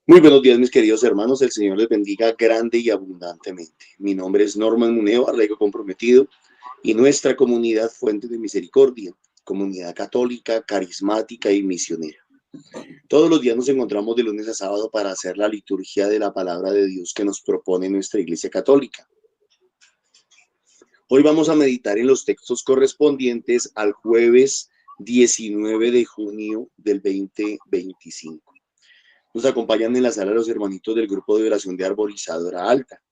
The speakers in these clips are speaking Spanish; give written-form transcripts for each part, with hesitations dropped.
Muy buenos días, mis queridos hermanos. El Señor les bendiga grande y abundantemente. Mi nombre es Norman Muneo, arraigo comprometido, y nuestra comunidad Fuente de Misericordia, comunidad católica, carismática y misionera. Todos los días nos encontramos de lunes a sábado para hacer la liturgia de la palabra de Dios que nos propone nuestra Iglesia Católica. Hoy vamos a meditar en los textos correspondientes al jueves 19 de junio del 2025. Nos acompañan en la sala los hermanitos del grupo de oración de Arborizadora Alta.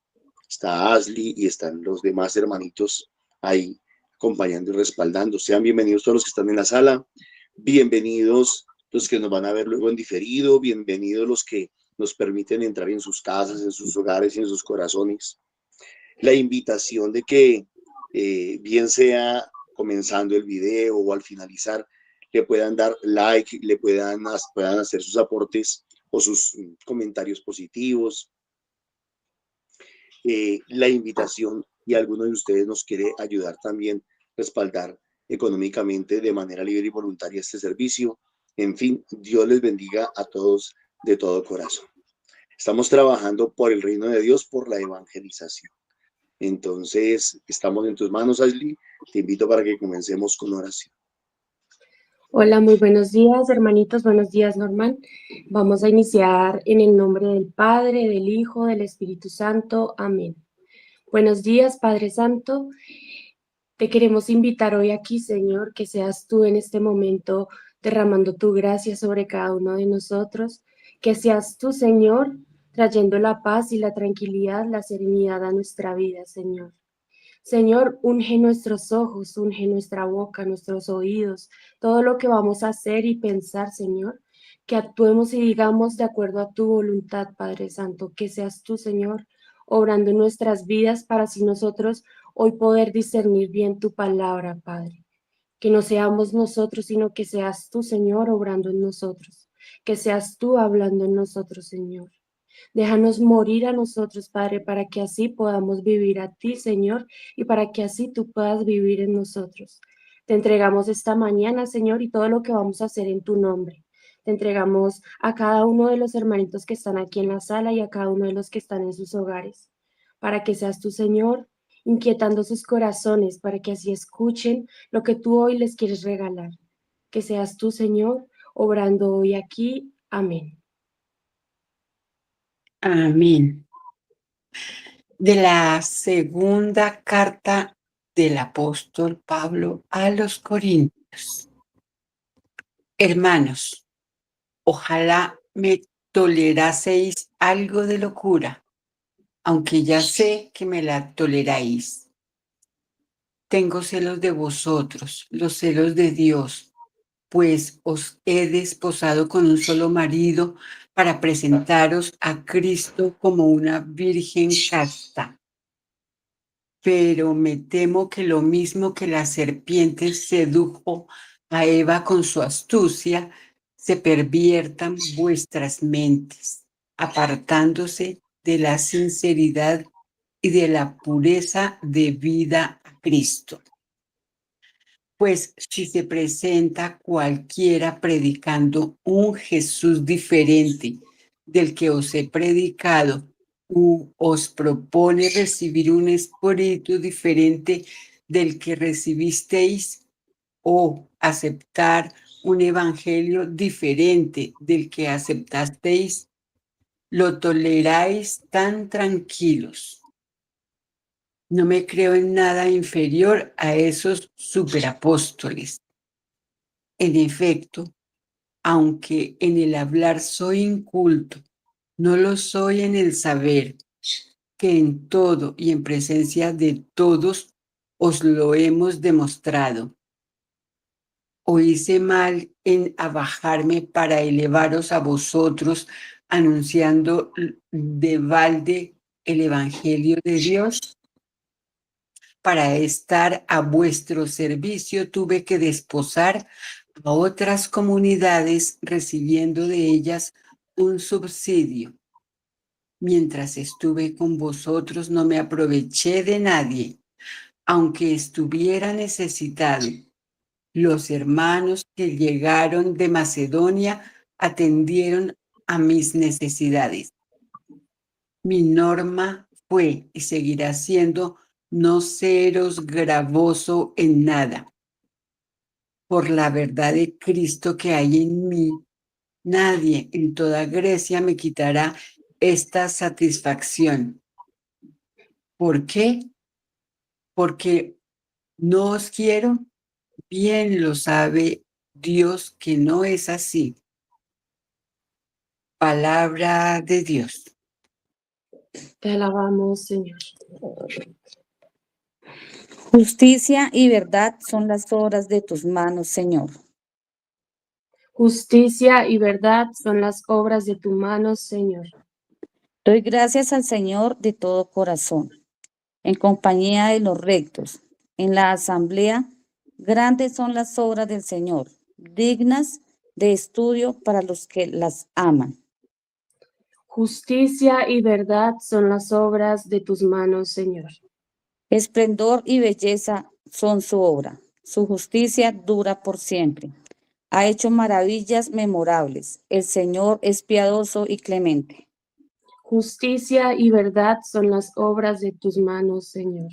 Está Ashley y están los demás hermanitos ahí acompañando y respaldando. Sean bienvenidos todos los que están en la sala, bienvenidos los que nos van a ver luego en diferido, bienvenidos los que nos permiten entrar en sus casas, en sus hogares y en sus corazones. La invitación de que bien sea comenzando el video o al finalizar, le puedan dar like, puedan hacer sus aportes o sus comentarios positivos. La invitación, y alguno de ustedes nos quiere ayudar también, respaldar económicamente de manera libre y voluntaria este servicio. En fin, Dios les bendiga a todos de todo corazón. Estamos trabajando por el reino de Dios, por la evangelización. Entonces, estamos en tus manos, Ashley. Te invito para que comencemos con oración. Hola, muy buenos días, hermanitos. Buenos días, Norman. Vamos a iniciar en el nombre del Padre, del Hijo, del Espíritu Santo. Amén. Buenos días, Padre Santo. Te queremos invitar hoy aquí, Señor, que seas tú en este momento derramando tu gracia sobre cada uno de nosotros. Que seas tú, Señor, trayendo la paz y la tranquilidad, la serenidad a nuestra vida, Señor. Señor, unge nuestros ojos, unge nuestra boca, nuestros oídos, todo lo que vamos a hacer y pensar, Señor, que actuemos y digamos de acuerdo a tu voluntad, Padre Santo, que seas tú, Señor, obrando en nuestras vidas para así nosotros hoy poder discernir bien tu palabra, Padre. Que no seamos nosotros, sino que seas tú, Señor, obrando en nosotros, que seas tú hablando en nosotros, Señor. Déjanos morir a nosotros, Padre, para que así podamos vivir a ti, Señor, y para que así tú puedas vivir en nosotros. Te entregamos esta mañana, Señor, y todo lo que vamos a hacer en tu nombre. Te entregamos a cada uno de los hermanitos que están aquí en la sala y a cada uno de los que están en sus hogares, para que seas tú, Señor, inquietando sus corazones, para que así escuchen lo que tú hoy les quieres regalar. Que seas tú, Señor, obrando hoy aquí. Amén. Amén. De la segunda carta del apóstol Pablo a los Corintios. Hermanos, ojalá me toleraseis algo de locura, aunque ya sé que me la toleráis. Tengo celos de vosotros, los celos de Dios, pues os he desposado con un solo marido para presentaros a Cristo como una virgen casta. Pero me temo que lo mismo que la serpiente sedujo a Eva con su astucia, se perviertan vuestras mentes, apartándose de la sinceridad y de la pureza debida a Cristo. Pues si se presenta cualquiera predicando un Jesús diferente del que os he predicado, os propone recibir un espíritu diferente del que recibisteis, o aceptar un evangelio diferente del que aceptasteis, lo toleráis tan tranquilos. No me creo en nada inferior a esos superapóstoles. En efecto, aunque en el hablar soy inculto, no lo soy en el saber, que en todo y en presencia de todos os lo hemos demostrado. ¿O hice mal en abajarme para elevaros a vosotros, anunciando de balde el Evangelio de Dios? Para estar a vuestro servicio tuve que desposar a otras comunidades, recibiendo de ellas un subsidio. Mientras estuve con vosotros no me aproveché de nadie, aunque estuviera necesitado. Los hermanos que llegaron de Macedonia atendieron a mis necesidades. Mi norma fue y seguirá siendo no seros gravoso en nada. Por la verdad de Cristo que hay en mí, nadie en toda Grecia me quitará esta satisfacción. ¿Por qué? Porque no os quiero. Bien lo sabe Dios que no es así. Palabra de Dios. Te alabamos, Señor. Justicia y verdad son las obras de tus manos, Señor. Justicia y verdad son las obras de tu mano, Señor. Doy gracias al Señor de todo corazón, en compañía de los rectos. En la asamblea, grandes son las obras del Señor, dignas de estudio para los que las aman. Justicia y verdad son las obras de tus manos, Señor. Esplendor y belleza son su obra. Su justicia dura por siempre. Ha hecho maravillas memorables. El Señor es piadoso y clemente. Justicia y verdad son las obras de tus manos, Señor.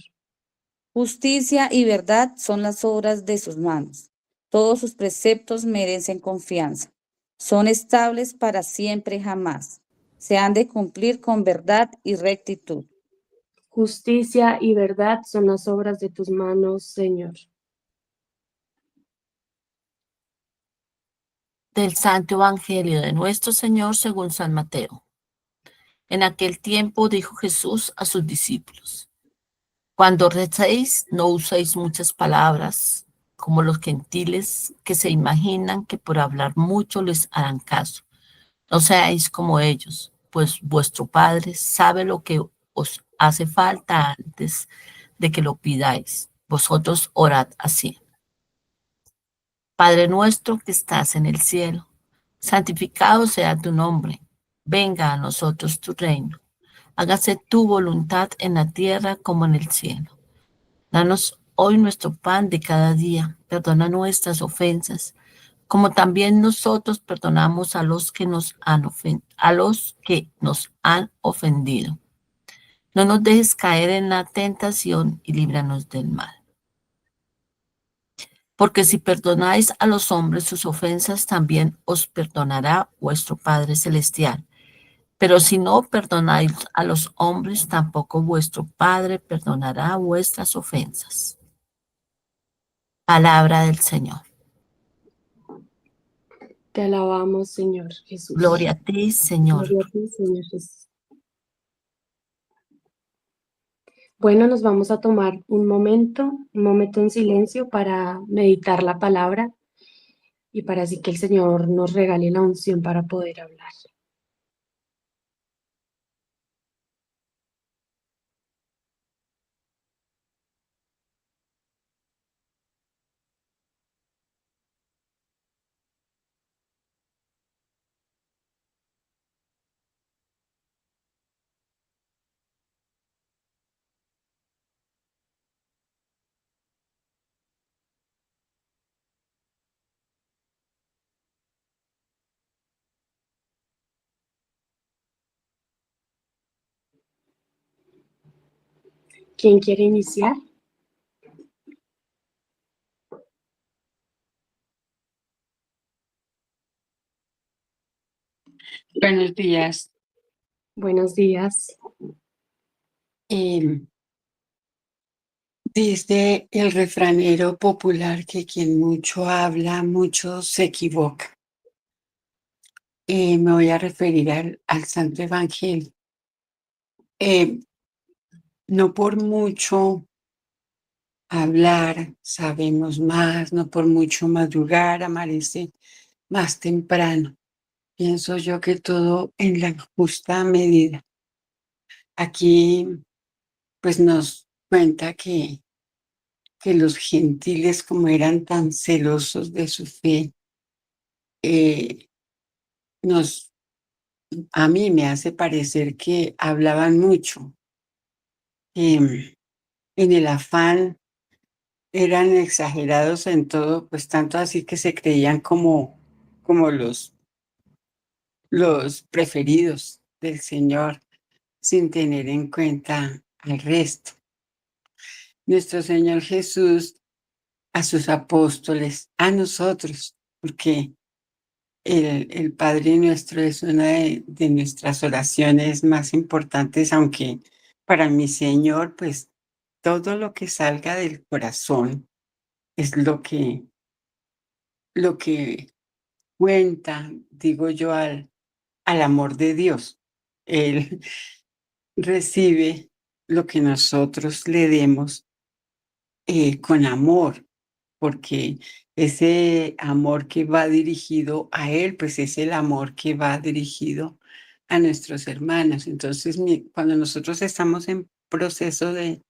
Justicia y verdad son las obras de sus manos. Todos sus preceptos merecen confianza. Son estables para siempre jamás. Se han de cumplir con verdad y rectitud. Justicia y verdad son las obras de tus manos, Señor. Del Santo Evangelio de nuestro Señor según San Mateo. En aquel tiempo dijo Jesús a sus discípulos: cuando recéis, no uséis muchas palabras, como los gentiles que se imaginan que por hablar mucho les harán caso. No seáis como ellos, pues vuestro Padre sabe lo que os hace falta antes de que lo pidáis. Vosotros orad así: Padre nuestro que estás en el cielo, santificado sea tu nombre. Venga a nosotros tu reino. Hágase tu voluntad en la tierra como en el cielo. Danos hoy nuestro pan de cada día. Perdona nuestras ofensas, como también nosotros perdonamos a los que nos han ofendido. No nos dejes caer en la tentación y líbranos del mal. Porque si perdonáis a los hombres sus ofensas, también os perdonará vuestro Padre Celestial. Pero si no perdonáis a los hombres, tampoco vuestro Padre perdonará vuestras ofensas. Palabra del Señor. Te alabamos, Señor Jesús. Gloria a ti, Señor. Gloria a ti, Señor Jesús. Bueno, nos vamos a tomar un momento en silencio para meditar la palabra y para así que el Señor nos regale la unción para poder hablar. ¿Quién quiere iniciar? Buenos días. Buenos días. Dice el refranero popular que quien mucho habla, mucho se equivoca. Me voy a referir al Santo Evangelio. No por mucho hablar sabemos más, no por mucho madrugar amanece más temprano. Pienso yo que todo en la justa medida. Aquí pues nos cuenta que los gentiles, como eran tan celosos de su fe, a mí me hace parecer que hablaban mucho, en el afán eran exagerados en todo, pues tanto así que se creían como los los preferidos del Señor sin tener en cuenta al resto. Nuestro Señor Jesús a sus apóstoles, a nosotros, porque el Padre Nuestro es una de nuestras oraciones más importantes, aunque para mi Señor, pues todo lo que salga del corazón es lo que cuenta, digo yo, al amor de Dios. Él recibe lo que nosotros le demos con amor, porque ese amor que va dirigido a Él, pues es el amor que va dirigido a nuestros hermanos. Entonces, cuando nosotros estamos en proceso de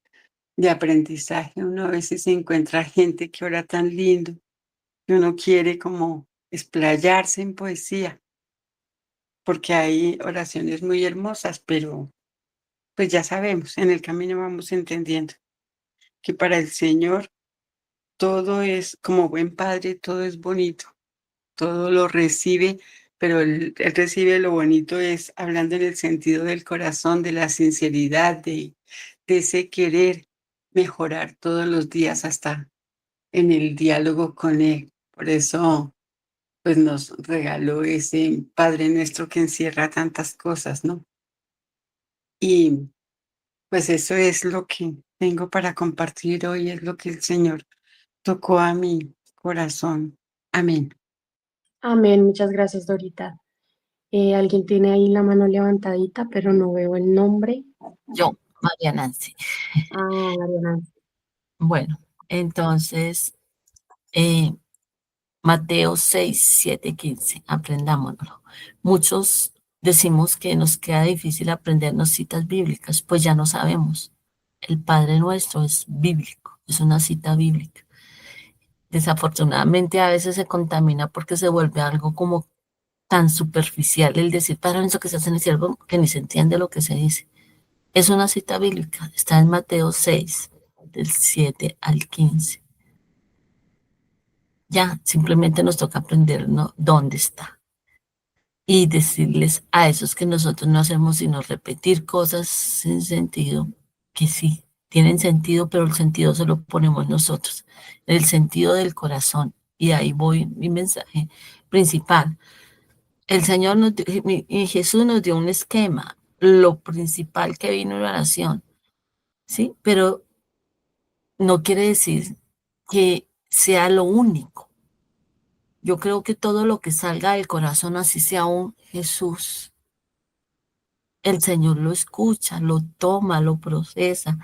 aprendizaje, uno a veces encuentra gente que ora tan lindo, que uno quiere como explayarse en poesía, porque hay oraciones muy hermosas, pero pues ya sabemos, en el camino vamos entendiendo que para el Señor todo es, como buen padre, todo es bonito, todo lo recibe, pero él recibe lo bonito es hablando en el sentido del corazón, de la sinceridad, de ese querer mejorar todos los días hasta en el diálogo con Él. Por eso, pues nos regaló ese Padre Nuestro que encierra tantas cosas, ¿no? Y pues eso es lo que tengo para compartir hoy, es lo que el Señor tocó a mi corazón. Amén. Amén, muchas gracias, Dorita. Alguien tiene ahí la mano levantadita, pero no veo el nombre. Yo, María Nancy. Ah, Mariana. Bueno, entonces, Mateo 6, 7, 15, aprendámonoslo. Muchos decimos que nos queda difícil aprendernos citas bíblicas, pues ya no sabemos. El Padre Nuestro es bíblico, es una cita bíblica. Desafortunadamente a veces se contamina porque se vuelve algo como tan superficial el decir, Padre Nuestro que se hace en el cielo, que ni se entiende lo que se dice. Es una cita bíblica, está en Mateo 6, del 7 al 15. Ya, simplemente nos toca aprender, ¿no?, dónde está. Y decirles a esos que nosotros no hacemos sino repetir cosas sin sentido, que sí, tienen sentido, pero el sentido se lo ponemos nosotros, el sentido del corazón. Y ahí voy mi mensaje principal. El Señor y Jesús nos dio un esquema, lo principal que vino en la oración, ¿sí? Pero no quiere decir que sea lo único. Yo creo que todo lo que salga del corazón, así sea un Jesús, el Señor lo escucha, lo toma, lo procesa,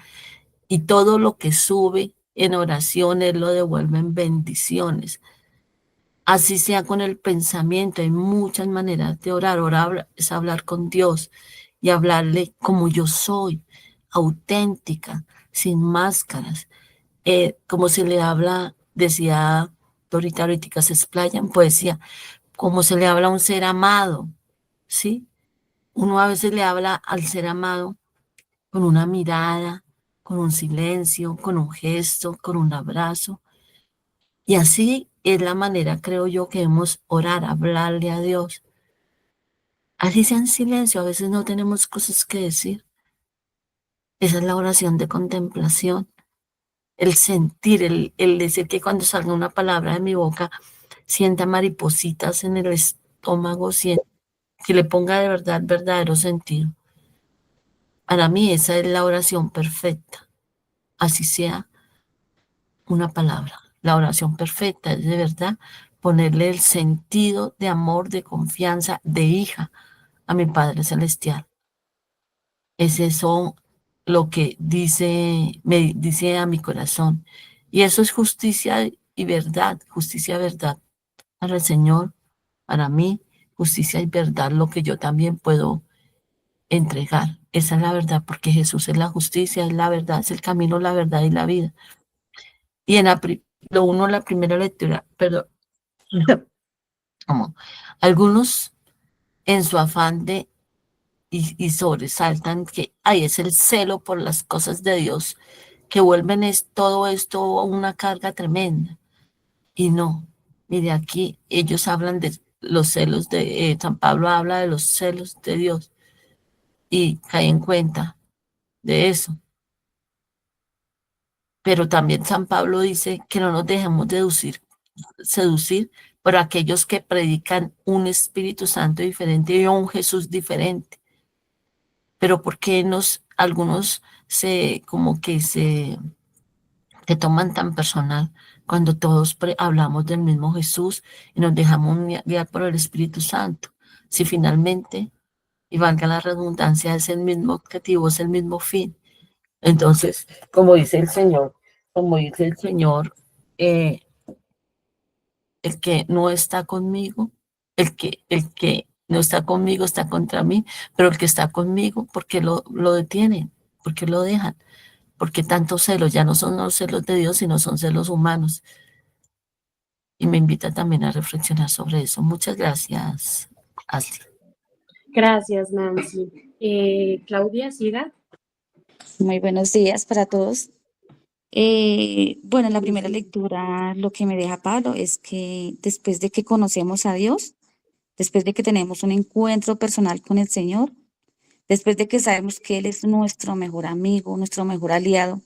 y todo lo que sube en oraciones lo devuelve en bendiciones. Así sea con el pensamiento, hay muchas maneras de orar. Orar es hablar con Dios y hablarle como yo soy, auténtica, sin máscaras. Como se le habla, decía Dorita ahorita, se explaya en poesía, como se le habla a un ser amado, ¿sí? Uno a veces le habla al ser amado con una mirada, con un silencio, con un gesto, con un abrazo. Y así es la manera, creo yo, que debemos orar, hablarle a Dios. Así sea en silencio, a veces no tenemos cosas que decir. Esa es la oración de contemplación. El sentir, el decir que cuando salga una palabra de mi boca, sienta maripositas en el estómago, que le ponga de verdad verdadero sentido. Para mí esa es la oración perfecta. Así sea una palabra. La oración perfecta es de verdad ponerle el sentido de amor, de confianza, de hija a mi Padre Celestial. Es eso lo que me dice a mi corazón. Y eso es justicia y verdad, justicia y verdad para el Señor, para mí, justicia y verdad, lo que yo también puedo entregar. Esa es la verdad, porque Jesús es la justicia, es la verdad, es el camino, la verdad y la vida. Y en la primera lectura, perdón, como algunos en su afán y sobresaltan que ay, es el celo por las cosas de Dios, que vuelven todo esto una carga tremenda. Y no, mire, aquí ellos hablan de los celos de San Pablo habla de los celos de Dios y cae en cuenta de eso. Pero también San Pablo dice que no nos dejemos seducir por aquellos que predican un Espíritu Santo diferente y un Jesús diferente. Pero ¿por qué algunos como que se toman tan personal cuando todos hablamos del mismo Jesús y nos dejamos guiar por el Espíritu Santo? Si finalmente, y valga la redundancia, es el mismo objetivo, es el mismo fin. Entonces, como dice el Señor, eh, el que no está conmigo, el que no está conmigo está contra mí, pero el que está conmigo, ¿por qué lo detienen? ¿Por qué lo dejan? Porque tantos celos, ya no son los celos de Dios, sino son celos humanos. Y me invita también a reflexionar sobre eso. Muchas gracias, Ashley. Gracias, Nancy. Claudia, siga. Muy buenos días para todos. Bueno, en la primera lectura lo que me deja Pablo es que después de que conocemos a Dios, después de que tenemos un encuentro personal con el Señor, después de que sabemos que Él es nuestro mejor amigo, nuestro mejor aliado,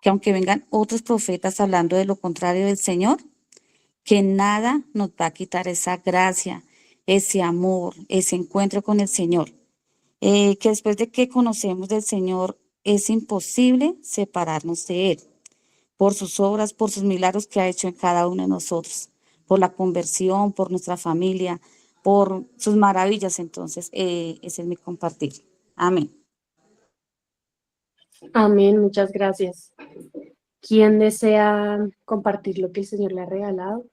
que aunque vengan otros profetas hablando de lo contrario del Señor, que nada nos va a quitar esa gracia, ese amor, ese encuentro con el Señor. Que después de que conocemos del Señor, es imposible separarnos de Él, por sus obras, por sus milagros que ha hecho en cada uno de nosotros, por la conversión, por nuestra familia, por sus maravillas. Entonces, ese es mi compartir. Amén. Amén, muchas gracias. ¿Quién desea compartir lo que el Señor le ha regalado?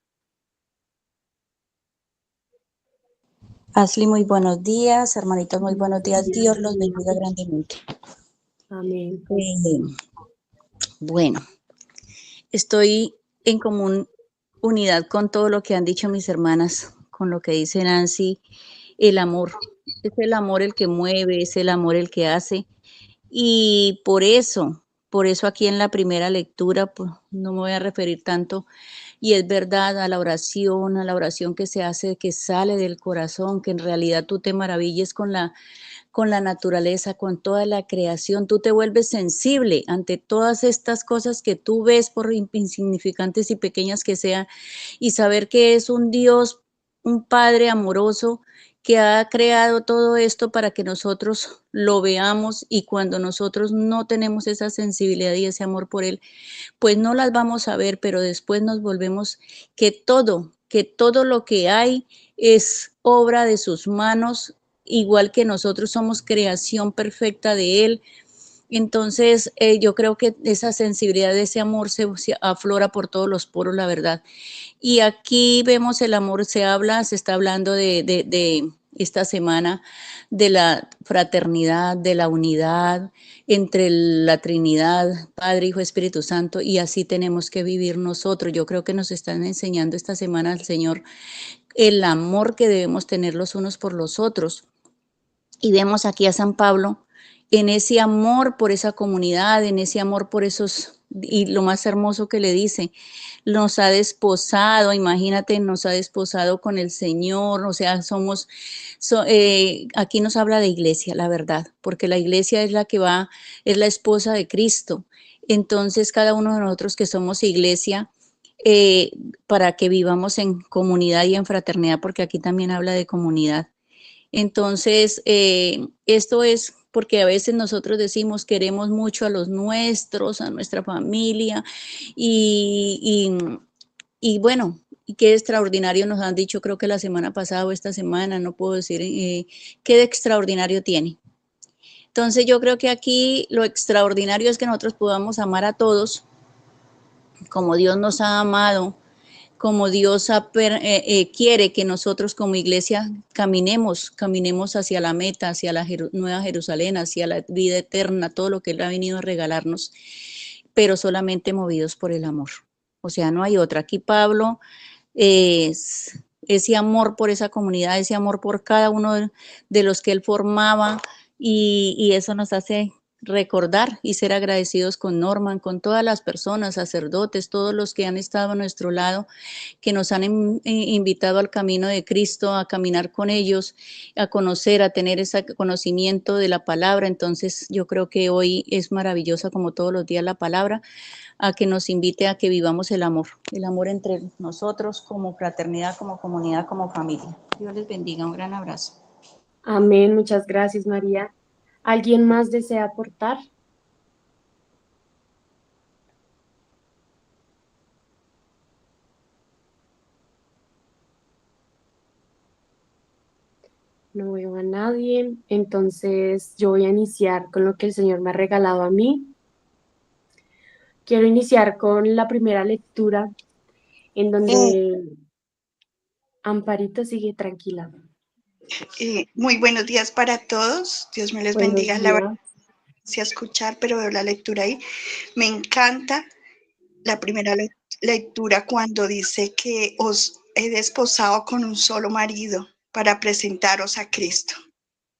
Ashley, muy buenos días, hermanitos, muy buenos días. Dios los bendiga grandemente. Amén. Bueno, estoy en común unidad con todo lo que han dicho mis hermanas, con lo que dice Nancy. El amor, es el amor el que mueve, es el amor el que hace. Y por eso aquí en la primera lectura, pues, no me voy a referir tanto. Y es verdad, a la oración que se hace, que sale del corazón, que en realidad tú te maravilles con la naturaleza, con toda la creación, tú te vuelves sensible ante todas estas cosas que tú ves, por insignificantes y pequeñas que sean, y saber que es un Dios, un Padre amoroso, que ha creado todo esto para que nosotros lo veamos, y cuando nosotros no tenemos esa sensibilidad y ese amor por Él, pues no las vamos a ver, pero después nos volvemos que todo lo que hay es obra de sus manos, igual que nosotros somos creación perfecta de Él. Entonces, yo creo que esa sensibilidad, ese amor se aflora por todos los poros, la verdad. Y aquí vemos el amor, se está hablando de esta semana, de la fraternidad, de la unidad entre la Trinidad, Padre, Hijo, Espíritu Santo, y así tenemos que vivir nosotros. Yo creo que nos están enseñando esta semana al Señor el amor que debemos tener los unos por los otros. Y vemos aquí a San Pablo en ese amor por esa comunidad, en ese amor por esos, y lo más hermoso que le dice, nos ha desposado, imagínate, nos ha desposado con el Señor, o sea, aquí nos habla de iglesia, la verdad, porque la iglesia es es la esposa de Cristo. Entonces, cada uno de nosotros que somos iglesia, para que vivamos en comunidad y en fraternidad, porque aquí también habla de comunidad. Entonces, esto es porque a veces nosotros decimos queremos mucho a los nuestros, a nuestra familia, y bueno, y qué extraordinario nos han dicho, creo que la semana pasada o esta semana, no puedo decir qué de extraordinario tiene. Entonces, yo creo que aquí lo extraordinario es que nosotros podamos amar a todos como Dios nos ha amado, como Dios quiere que nosotros como iglesia caminemos hacia la meta, hacia la Nueva Jerusalén, hacia la vida eterna, todo lo que Él ha venido a regalarnos, pero solamente movidos por el amor. O sea, no hay otra. Aquí Pablo es ese amor por esa comunidad, ese amor por cada uno de los que él formaba, y eso nos hace recordar y ser agradecidos con Norman, con todas las personas, sacerdotes, todos los que han estado a nuestro lado, que nos han invitado al camino de Cristo, a caminar con ellos, a conocer, a tener ese conocimiento de la palabra. Entonces yo creo que hoy es maravillosa como todos los días la palabra, a que nos invite a que vivamos el amor entre nosotros como fraternidad, como comunidad, como familia. Dios les bendiga, un gran abrazo. Amén, muchas gracias, María. ¿Alguien más desea aportar? No veo a nadie, entonces yo voy a iniciar con lo que el Señor me ha regalado a mí. Quiero iniciar con la primera lectura en donde Amparito sigue tranquila. Muy buenos días para todos. Dios me les Buenos bendiga. La verdad, días. sí a escuchar, pero veo la lectura ahí. Me encanta la primera lectura cuando dice que os he desposado con un solo marido para presentaros a Cristo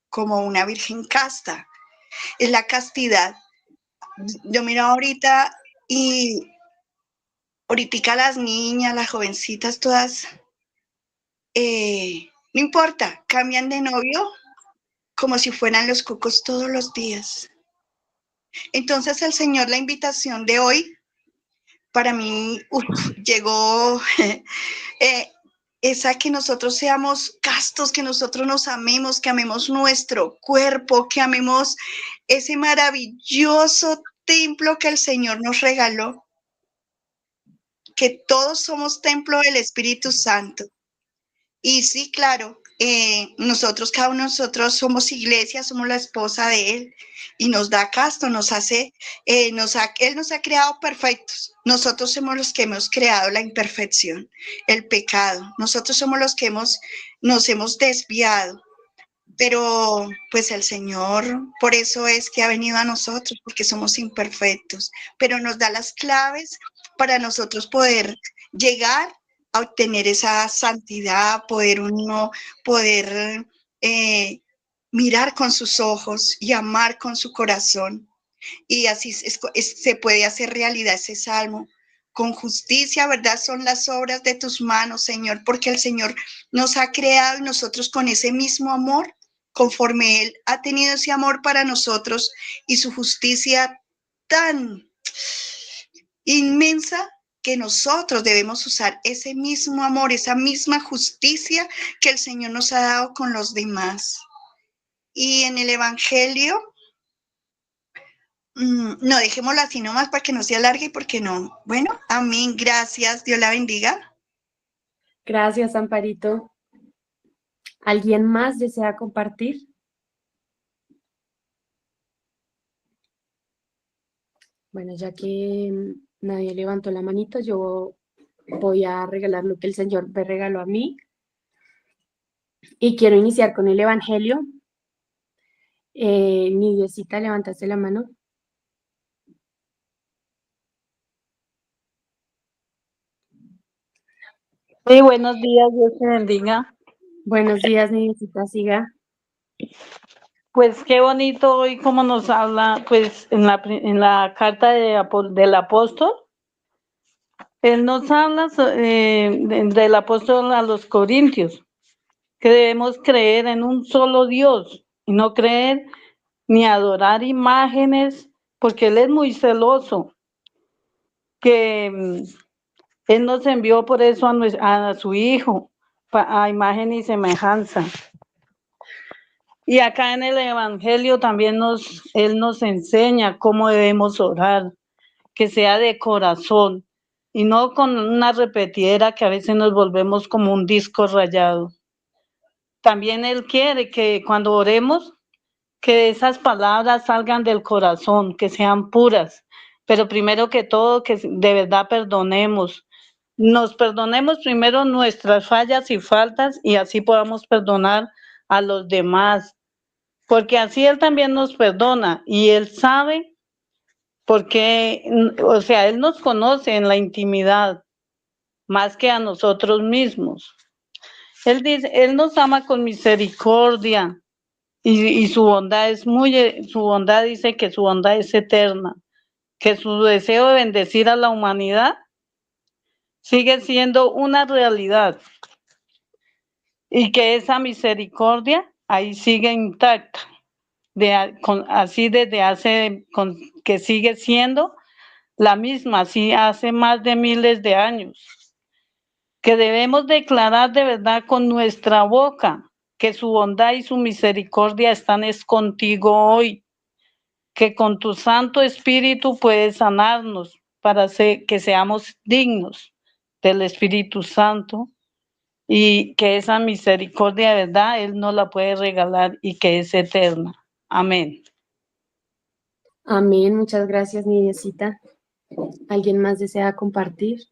como una virgen casta. Es la castidad. Yo miro ahorita y ahorita las niñas, las jovencitas, todas, no importa, cambian de novio como si fueran los cucos todos los días. Entonces el Señor, la invitación de hoy, para mí llegó esa que nosotros seamos castos, que nosotros nos amemos, que amemos nuestro cuerpo, que amemos ese maravilloso templo que el Señor nos regaló, que todos somos templo del Espíritu Santo. Y sí, claro, nosotros, cada uno de nosotros somos iglesia, somos la esposa de Él y nos da casto, nos hace, Él nos ha creado perfectos. Nosotros somos los que hemos creado la imperfección, el pecado. Nosotros somos los que nos hemos desviado. Pero pues el Señor, por eso es que ha venido a nosotros, porque somos imperfectos, pero nos da las claves para nosotros poder llegar a obtener esa santidad, poder mirar con sus ojos y amar con su corazón. Y así se puede hacer realidad ese salmo. Con justicia, ¿verdad? Son las obras de tus manos, Señor, porque el Señor nos ha creado y nosotros con ese mismo amor, conforme Él ha tenido ese amor para nosotros y su justicia tan inmensa, que nosotros debemos usar ese mismo amor, esa misma justicia que el Señor nos ha dado con los demás. Y en el Evangelio, no, dejémoslo así nomás para que no se alargue y porque no. Bueno, amén, gracias, Dios la bendiga. Gracias, Amparito. ¿Alguien más desea compartir? Bueno, ya que nadie levantó la manito, yo voy a regalar lo que el Señor me regaló a mí. Y quiero iniciar con el Evangelio. Nidiecita, ¿levantaste la mano? Sí, buenos días, Dios te bendiga. Buenos días, Nidiecita, siga. Pues qué bonito hoy como nos habla, pues en la carta del apóstol, él nos habla del apóstol a los Corintios, que debemos creer en un solo Dios y no creer ni adorar imágenes, porque él es muy celoso, que él nos envió por eso a su Hijo, a imagen y semejanza. Y acá en el Evangelio también Él nos enseña cómo debemos orar, que sea de corazón y no con una repetidera que a veces nos volvemos como un disco rayado. También Él quiere que cuando oremos, que esas palabras salgan del corazón, que sean puras, pero primero que todo, que de verdad nos perdonemos primero nuestras fallas y faltas y así podamos perdonar a los demás. Porque así Él también nos perdona y Él sabe porque, o sea, Él nos conoce en la intimidad más que a nosotros mismos. Él dice, Él nos ama con misericordia y su bondad es su bondad dice que su bondad es eterna, que su deseo de bendecir a la humanidad sigue siendo una realidad y que esa misericordia ahí sigue intacta, así desde hace, que sigue siendo la misma, así hace más de miles de años, que debemos declarar de verdad con nuestra boca que su bondad y su misericordia están es contigo hoy, que con tu Santo Espíritu puedes sanarnos para que seamos dignos del Espíritu Santo y que esa misericordia de verdad Él nos la puede regalar y que es eterna. Amén. Amén, muchas gracias, niñecita. ¿Alguien más desea compartir?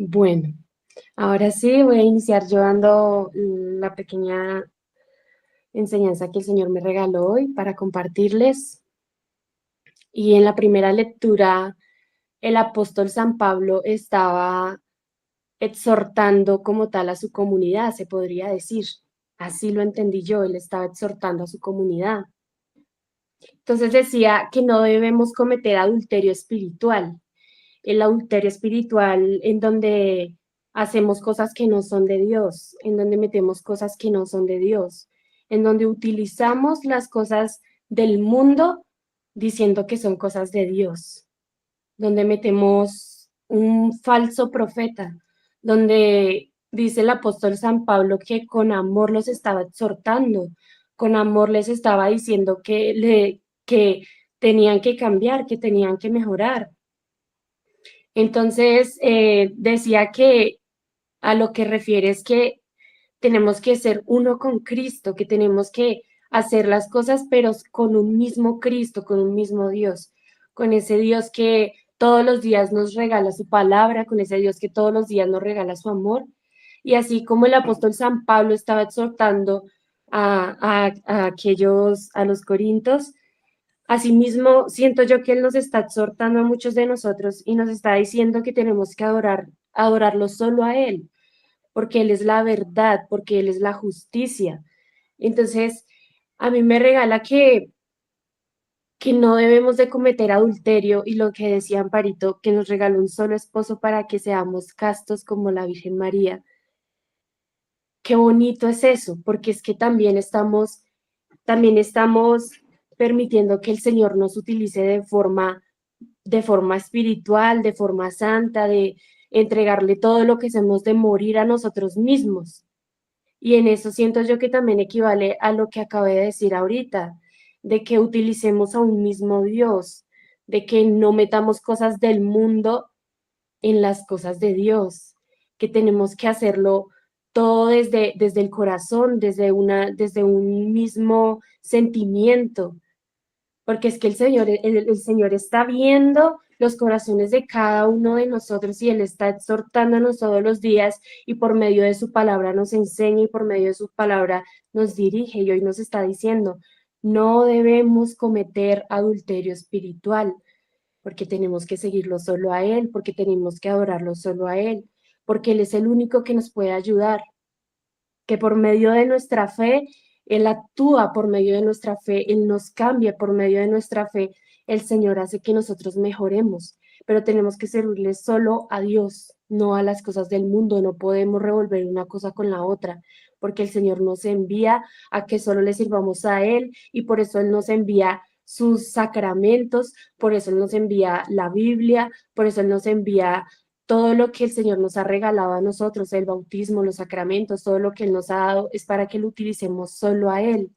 Bueno, ahora sí voy a iniciar yo dando la pequeña enseñanza que el Señor me regaló hoy para compartirles. Y en la primera lectura, el apóstol San Pablo estaba exhortando como tal a su comunidad, se podría decir. Así lo entendí yo, él estaba exhortando a su comunidad. Entonces decía que no debemos cometer adulterio espiritual. El adulterio espiritual en donde hacemos cosas que no son de Dios, en donde metemos cosas que no son de Dios, en donde utilizamos las cosas del mundo diciendo que son cosas de Dios, donde metemos un falso profeta, donde dice el apóstol San Pablo que con amor los estaba exhortando, con amor les estaba diciendo que tenían que cambiar, que tenían que mejorar. Entonces, decía que a lo que refiere es que tenemos que ser uno con Cristo, que tenemos que hacer las cosas, pero con un mismo Cristo, con un mismo Dios, con ese Dios que todos los días nos regala su palabra, con ese Dios que todos los días nos regala su amor. Y así como el apóstol San Pablo estaba exhortando a aquellos, a los corintios, asimismo, siento yo que Él nos está exhortando a muchos de nosotros y nos está diciendo que tenemos que adorarlo solo a Él, porque Él es la verdad, porque Él es la justicia. Entonces, a mí me regala que no debemos de cometer adulterio y lo que decía Amparito, que nos regaló un solo esposo para que seamos castos como la Virgen María. Qué bonito es eso, porque es que también estamos permitiendo que el Señor nos utilice de forma espiritual, de forma santa, de entregarle todo lo que hacemos, de morir a nosotros mismos. Y en eso siento yo que también equivale a lo que acabé de decir ahorita, de que utilicemos a un mismo Dios, de que no metamos cosas del mundo en las cosas de Dios, que tenemos que hacerlo todo desde el corazón, desde un mismo sentimiento, porque es que el Señor está viendo los corazones de cada uno de nosotros y Él está exhortándonos todos los días y por medio de su palabra nos enseña y por medio de su palabra nos dirige y hoy nos está diciendo, no debemos cometer adulterio espiritual porque tenemos que seguirlo solo a Él, porque tenemos que adorarlo solo a Él, porque Él es el único que nos puede ayudar, que por medio de nuestra fe, Él actúa por medio de nuestra fe, Él nos cambia por medio de nuestra fe, el Señor hace que nosotros mejoremos, pero tenemos que servirle solo a Dios, no a las cosas del mundo, no podemos revolver una cosa con la otra, porque el Señor nos envía a que solo le sirvamos a Él y por eso Él nos envía sus sacramentos, por eso Él nos envía la Biblia, por eso Él nos envía todo lo que el Señor nos ha regalado a nosotros, el bautismo, los sacramentos, todo lo que Él nos ha dado, es para que lo utilicemos solo a Él,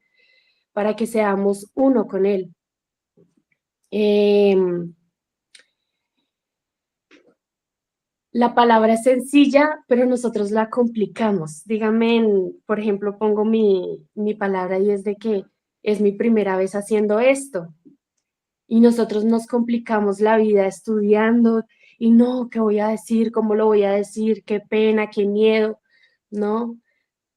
para que seamos uno con Él. La palabra es sencilla, pero nosotros la complicamos. Dígame, por ejemplo, pongo mi palabra y es de que es mi primera vez haciendo esto. Y nosotros nos complicamos la vida estudiando y no, ¿qué voy a decir? ¿Cómo lo voy a decir? ¿Qué pena? ¿Qué miedo? No,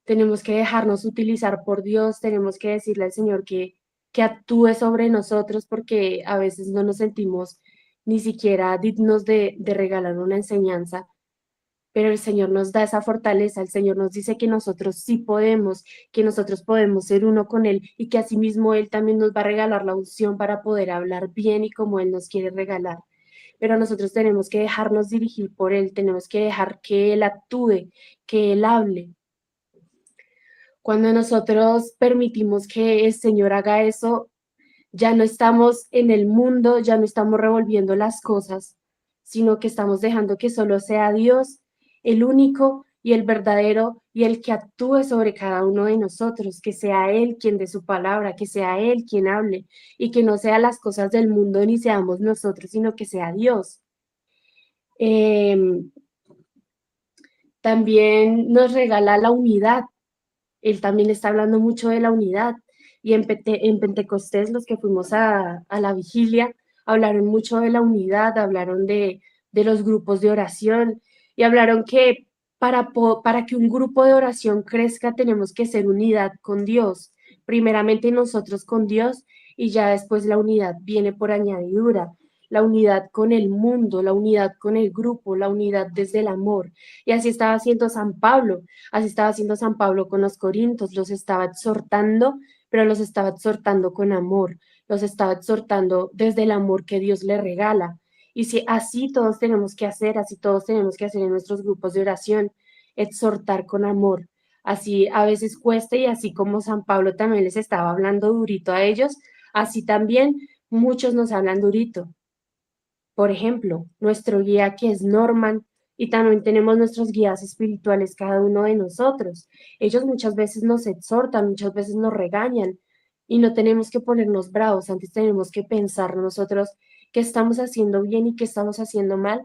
tenemos que dejarnos utilizar por Dios, tenemos que decirle al Señor que actúe sobre nosotros porque a veces no nos sentimos ni siquiera dignos de regalar una enseñanza, pero el Señor nos da esa fortaleza, el Señor nos dice que nosotros sí podemos, que nosotros podemos ser uno con Él y que asimismo Él también nos va a regalar la unción para poder hablar bien y como Él nos quiere regalar. Pero nosotros tenemos que dejarnos dirigir por Él, tenemos que dejar que Él actúe, que Él hable. Cuando nosotros permitimos que el Señor haga eso, ya no estamos en el mundo, ya no estamos revolviendo las cosas, sino que estamos dejando que solo sea Dios el único y el verdadero y el que actúe sobre cada uno de nosotros, que sea Él quien dé su palabra, que sea Él quien hable y que no sean las cosas del mundo ni seamos nosotros, sino que sea Dios. También nos regala la unidad. Él también está hablando mucho de la unidad. Y en Pentecostés, los que fuimos a la vigilia, hablaron mucho de la unidad, hablaron de los grupos de oración y hablaron que para que un grupo de oración crezca tenemos que ser unidad con Dios. Primeramente nosotros con Dios y ya después la unidad viene por añadidura. La unidad con el mundo, la unidad con el grupo, la unidad desde el amor. Y así estaba haciendo San Pablo. Así estaba haciendo San Pablo con los corintios, los estaba exhortando, pero los estaba exhortando con amor, los estaba exhortando desde el amor que Dios le regala. Y si así todos tenemos que hacer, así todos tenemos que hacer en nuestros grupos de oración, exhortar con amor. Así a veces cuesta y así como San Pablo también les estaba hablando durito a ellos, así también muchos nos hablan durito. Por ejemplo, nuestro guía que es Norman, y también tenemos nuestros guías espirituales, cada uno de nosotros. Ellos muchas veces nos exhortan, muchas veces nos regañan y no tenemos que ponernos bravos, antes tenemos que pensar nosotros qué estamos haciendo bien y qué estamos haciendo mal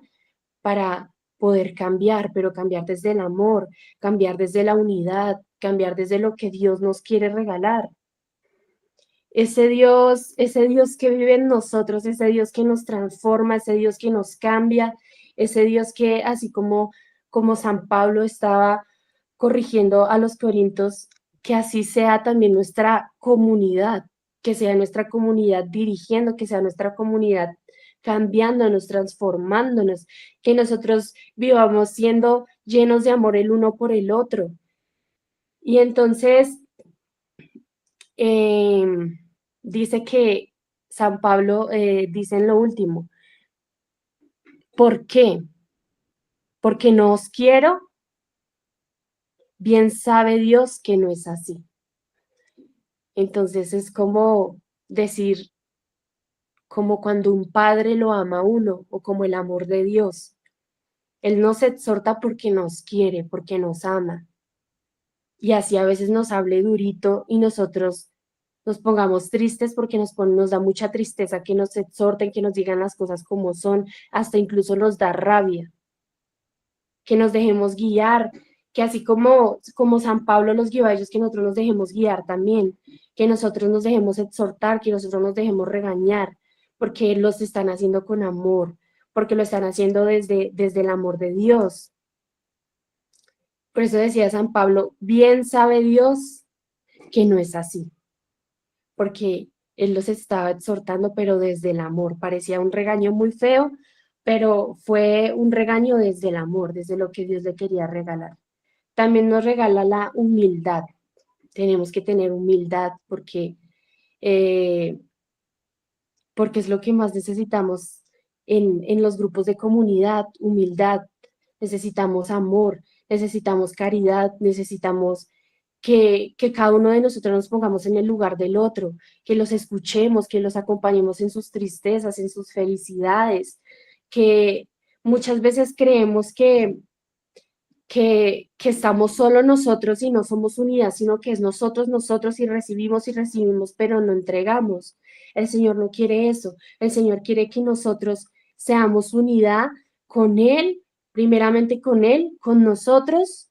para poder cambiar, pero cambiar desde el amor, cambiar desde la unidad, cambiar desde lo que Dios nos quiere regalar. Ese Dios que vive en nosotros, ese Dios que nos transforma, ese Dios que nos cambia, ese Dios que así como San Pablo estaba corrigiendo a los corintios, que así sea también nuestra comunidad, que sea nuestra comunidad dirigiendo, que sea nuestra comunidad cambiándonos, transformándonos, que nosotros vivamos siendo llenos de amor el uno por el otro. Y entonces, dice que San Pablo dice en lo último, ¿por qué? Porque no os quiero, bien sabe Dios que no es así. Entonces es como decir, como cuando un padre lo ama a uno o como el amor de Dios. Él nos exhorta porque nos quiere, porque nos ama. Y así a veces nos hable durito y nosotros nos pongamos tristes porque nos da mucha tristeza que nos exhorten, que nos digan las cosas como son, hasta incluso nos da rabia. Que nos dejemos guiar, que así como San Pablo los guió a ellos, que nosotros nos dejemos guiar también, que nosotros nos dejemos exhortar, que nosotros nos dejemos regañar, porque los están haciendo con amor, porque lo están haciendo desde el amor de Dios. Por eso decía San Pablo, bien sabe Dios que no es así, porque él los estaba exhortando, pero desde el amor. Parecía un regaño muy feo, pero fue un regaño desde el amor, desde lo que Dios le quería regalar. También nos regala la humildad. Tenemos que tener humildad porque es lo que más necesitamos en los grupos de comunidad, humildad. Necesitamos amor, necesitamos caridad, necesitamos que cada uno de nosotros nos pongamos en el lugar del otro, que los escuchemos, que los acompañemos en sus tristezas, en sus felicidades, que muchas veces creemos que estamos solo nosotros y no somos unidad, sino que es nosotros y recibimos, pero no entregamos. El Señor no quiere eso. El Señor quiere que nosotros seamos unidad con Él, primeramente con Él, con nosotros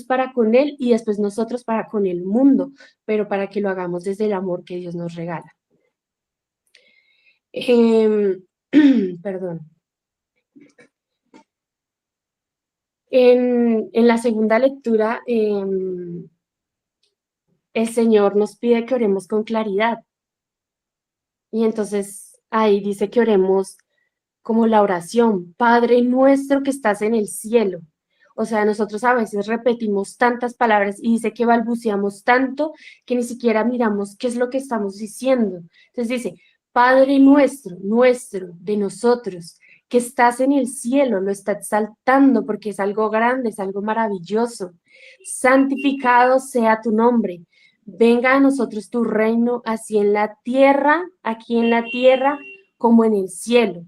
para con Él y después nosotros para con el mundo, pero para que lo hagamos desde el amor que Dios nos regala. Perdón. En la segunda lectura, el Señor nos pide que oremos con claridad. Y entonces ahí dice que oremos como la oración, Padre nuestro que estás en el cielo. O sea, nosotros a veces repetimos tantas palabras y dice que balbuceamos tanto que ni siquiera miramos qué es lo que estamos diciendo. Entonces dice, Padre nuestro, nuestro, de nosotros, que estás en el cielo, lo está exaltando porque es algo grande, es algo maravilloso. Santificado sea tu nombre. Venga a nosotros tu reino, así en la tierra, aquí en la tierra, como en el cielo.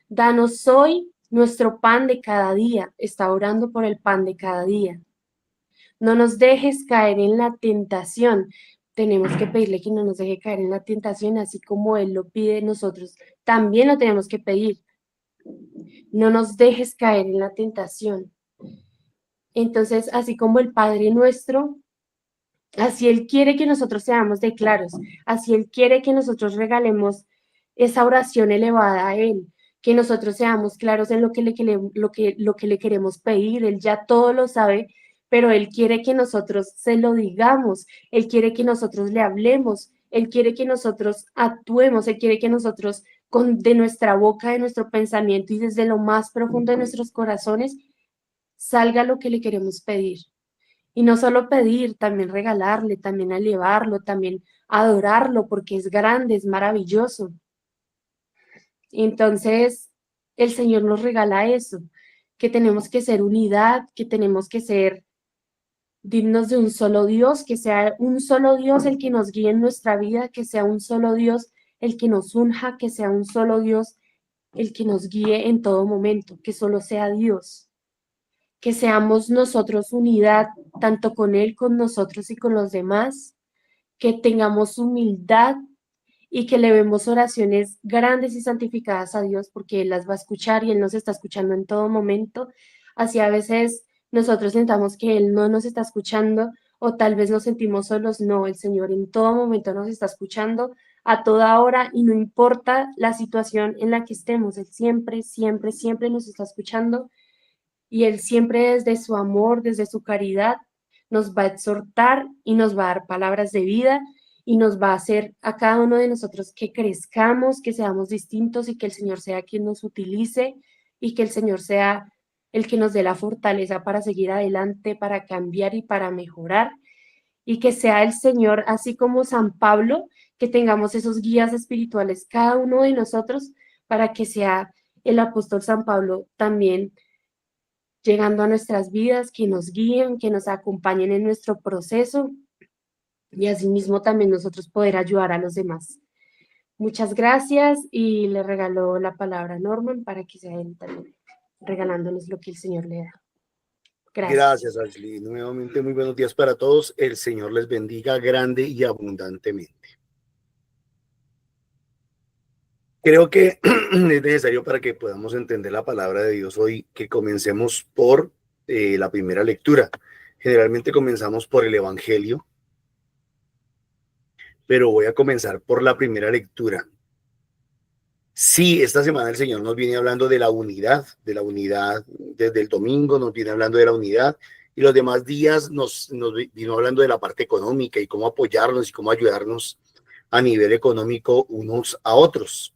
Danos hoy nuestro pan de cada día. Está orando por el pan de cada día. No nos dejes caer en la tentación. Tenemos que pedirle que no nos deje caer en la tentación, así como Él lo pide nosotros. También lo tenemos que pedir. No nos dejes caer en la tentación. Entonces, así como el Padre nuestro, así Él quiere que nosotros seamos de claros, así Él quiere que nosotros regalemos esa oración elevada a Él, que nosotros seamos claros en lo que le queremos pedir. Él ya todo lo sabe, pero Él quiere que nosotros se lo digamos, Él quiere que nosotros le hablemos, Él quiere que nosotros actuemos, Él quiere que nosotros de nuestra boca, de nuestro pensamiento y desde lo más profundo de nuestros corazones salga lo que le queremos pedir. Y no solo pedir, también regalarle, también elevarlo, también adorarlo, porque es grande, es maravilloso. Entonces, el Señor nos regala eso, que tenemos que ser unidad, que tenemos que ser dignos de un solo Dios, que sea un solo Dios el que nos guíe en nuestra vida, que sea un solo Dios el que nos unja, que sea un solo Dios el que nos guíe en todo momento, que solo sea Dios. Que seamos nosotros unidad, tanto con Él, con nosotros y con los demás, que tengamos humildad y que elevemos oraciones grandes y santificadas a Dios, porque Él las va a escuchar y Él nos está escuchando en todo momento. Así a veces nosotros sentamos que Él no nos está escuchando o tal vez nos sentimos solos. No, el Señor en todo momento nos está escuchando a toda hora y no importa la situación en la que estemos, Él siempre, siempre, siempre nos está escuchando. Y Él siempre desde su amor, desde su caridad, nos va a exhortar y nos va a dar palabras de vida y nos va a hacer a cada uno de nosotros que crezcamos, que seamos distintos y que el Señor sea quien nos utilice y que el Señor sea el que nos dé la fortaleza para seguir adelante, para cambiar y para mejorar. Y que sea el Señor, así como San Pablo, que tengamos esos guías espirituales cada uno de nosotros para que sea el apóstol San Pablo también llegando a nuestras vidas, que nos guíen, que nos acompañen en nuestro proceso y asimismo también nosotros poder ayudar a los demás. Muchas gracias y le regalo la palabra a Norman para que sea él también regalándonos lo que el Señor le da. Gracias. Gracias, Ashley. Nuevamente, muy buenos días para todos. El Señor les bendiga grande y abundantemente. Creo que es necesario para que podamos entender la palabra de Dios hoy que comencemos por la primera lectura. Generalmente comenzamos por el Evangelio, pero voy a comenzar por la primera lectura. Sí, esta semana el Señor nos viene hablando de la unidad, desde el domingo nos viene hablando de la unidad y los demás días nos vino hablando de la parte económica y cómo apoyarnos y cómo ayudarnos a nivel económico unos a otros.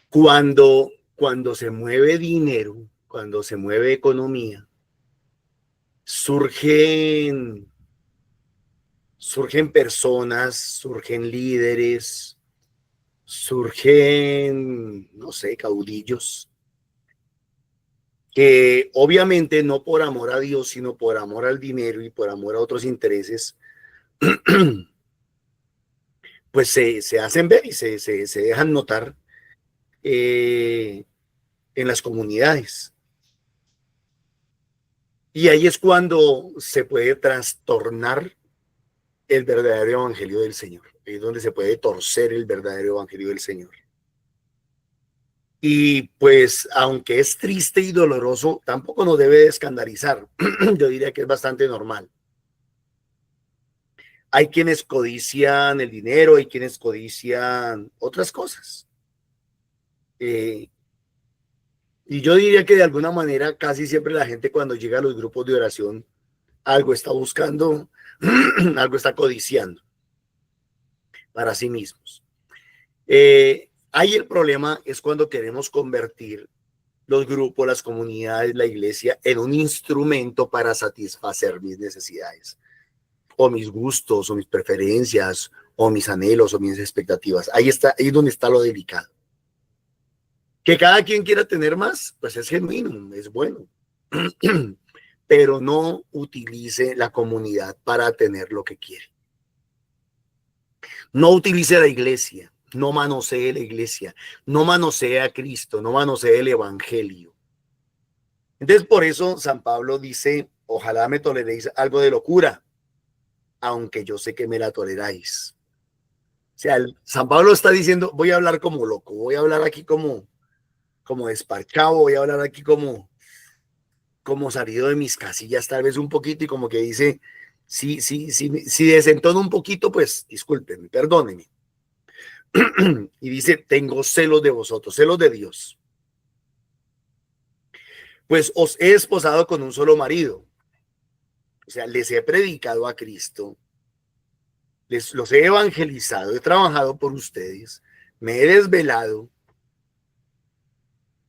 Cuando se mueve dinero, cuando se mueve economía, surgen personas, surgen líderes, surgen, no sé, caudillos, que obviamente no por amor a Dios, sino por amor al dinero y por amor a otros intereses, pues se hacen ver y se dejan notar en las comunidades. Y ahí es cuando se puede trastornar el verdadero evangelio del Señor. Ahí es donde se puede torcer el verdadero evangelio del Señor. Y pues, aunque es triste y doloroso, tampoco nos debe escandalizar. Yo diría que es bastante normal. Hay quienes codician el dinero, hay quienes codician otras cosas. Y yo diría que de alguna manera casi siempre la gente cuando llega a los grupos de oración algo está buscando, algo está codiciando para sí mismos. Ahí el problema es cuando queremos convertir los grupos, las comunidades, la iglesia en un instrumento para satisfacer mis necesidades, o mis gustos, o mis preferencias, o mis anhelos, o mis expectativas. Ahí está, ahí es donde está lo delicado. Que cada quien quiera tener más, pues es genuino, es bueno. Pero no utilice la comunidad para tener lo que quiere. No utilice la iglesia, no manosee la iglesia, no manosee a Cristo, no manosee el evangelio. Entonces, por eso San Pablo dice, ojalá me toleréis algo de locura, aunque yo sé que me la toleráis. O sea, San Pablo está diciendo, voy a hablar como loco, voy a hablar aquí como desparchado, voy a hablar aquí como salido de mis casillas tal vez un poquito, y como que dice, si desentono un poquito, pues discúlpenme, perdónenme. Y dice, tengo celos de vosotros, celos de Dios. Pues os he esposado con un solo marido. O sea, les he predicado a Cristo, los he evangelizado, he trabajado por ustedes, me he desvelado,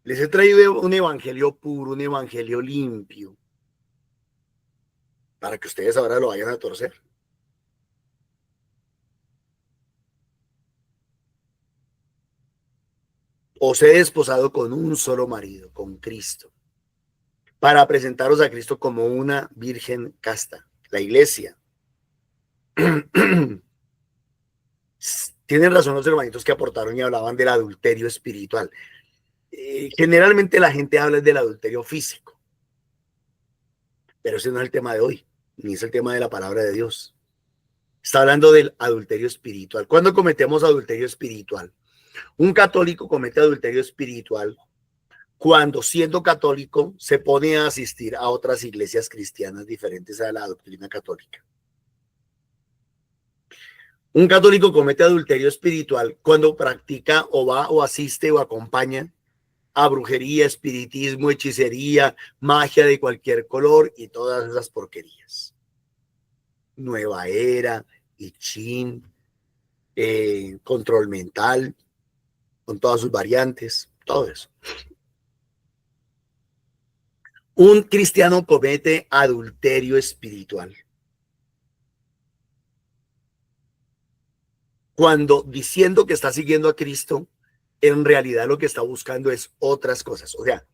les he traído un evangelio puro, un evangelio limpio, para que ustedes ahora lo vayan a torcer. Os he desposado con un solo marido, con Cristo, para presentaros a Cristo como una virgen casta, la iglesia. Tienen razón los hermanitos que aportaron y hablaban del adulterio espiritual. Generalmente la gente habla del adulterio físico, pero ese no es el tema de hoy, ni es el tema de la palabra de Dios. Está hablando del adulterio espiritual. ¿Cuándo cometemos adulterio espiritual? Un católico comete adulterio espiritual cuando, siendo católico, se pone a asistir a otras iglesias cristianas diferentes a la doctrina católica. Un católico comete adulterio espiritual cuando practica o va o asiste o acompaña a brujería, espiritismo, hechicería, magia de cualquier color y todas esas porquerías. Nueva Era, I Ching, control mental, con todas sus variantes, todo eso. Un cristiano comete adulterio espiritual cuando, diciendo que está siguiendo a Cristo, en realidad lo que está buscando es otras cosas. O sea,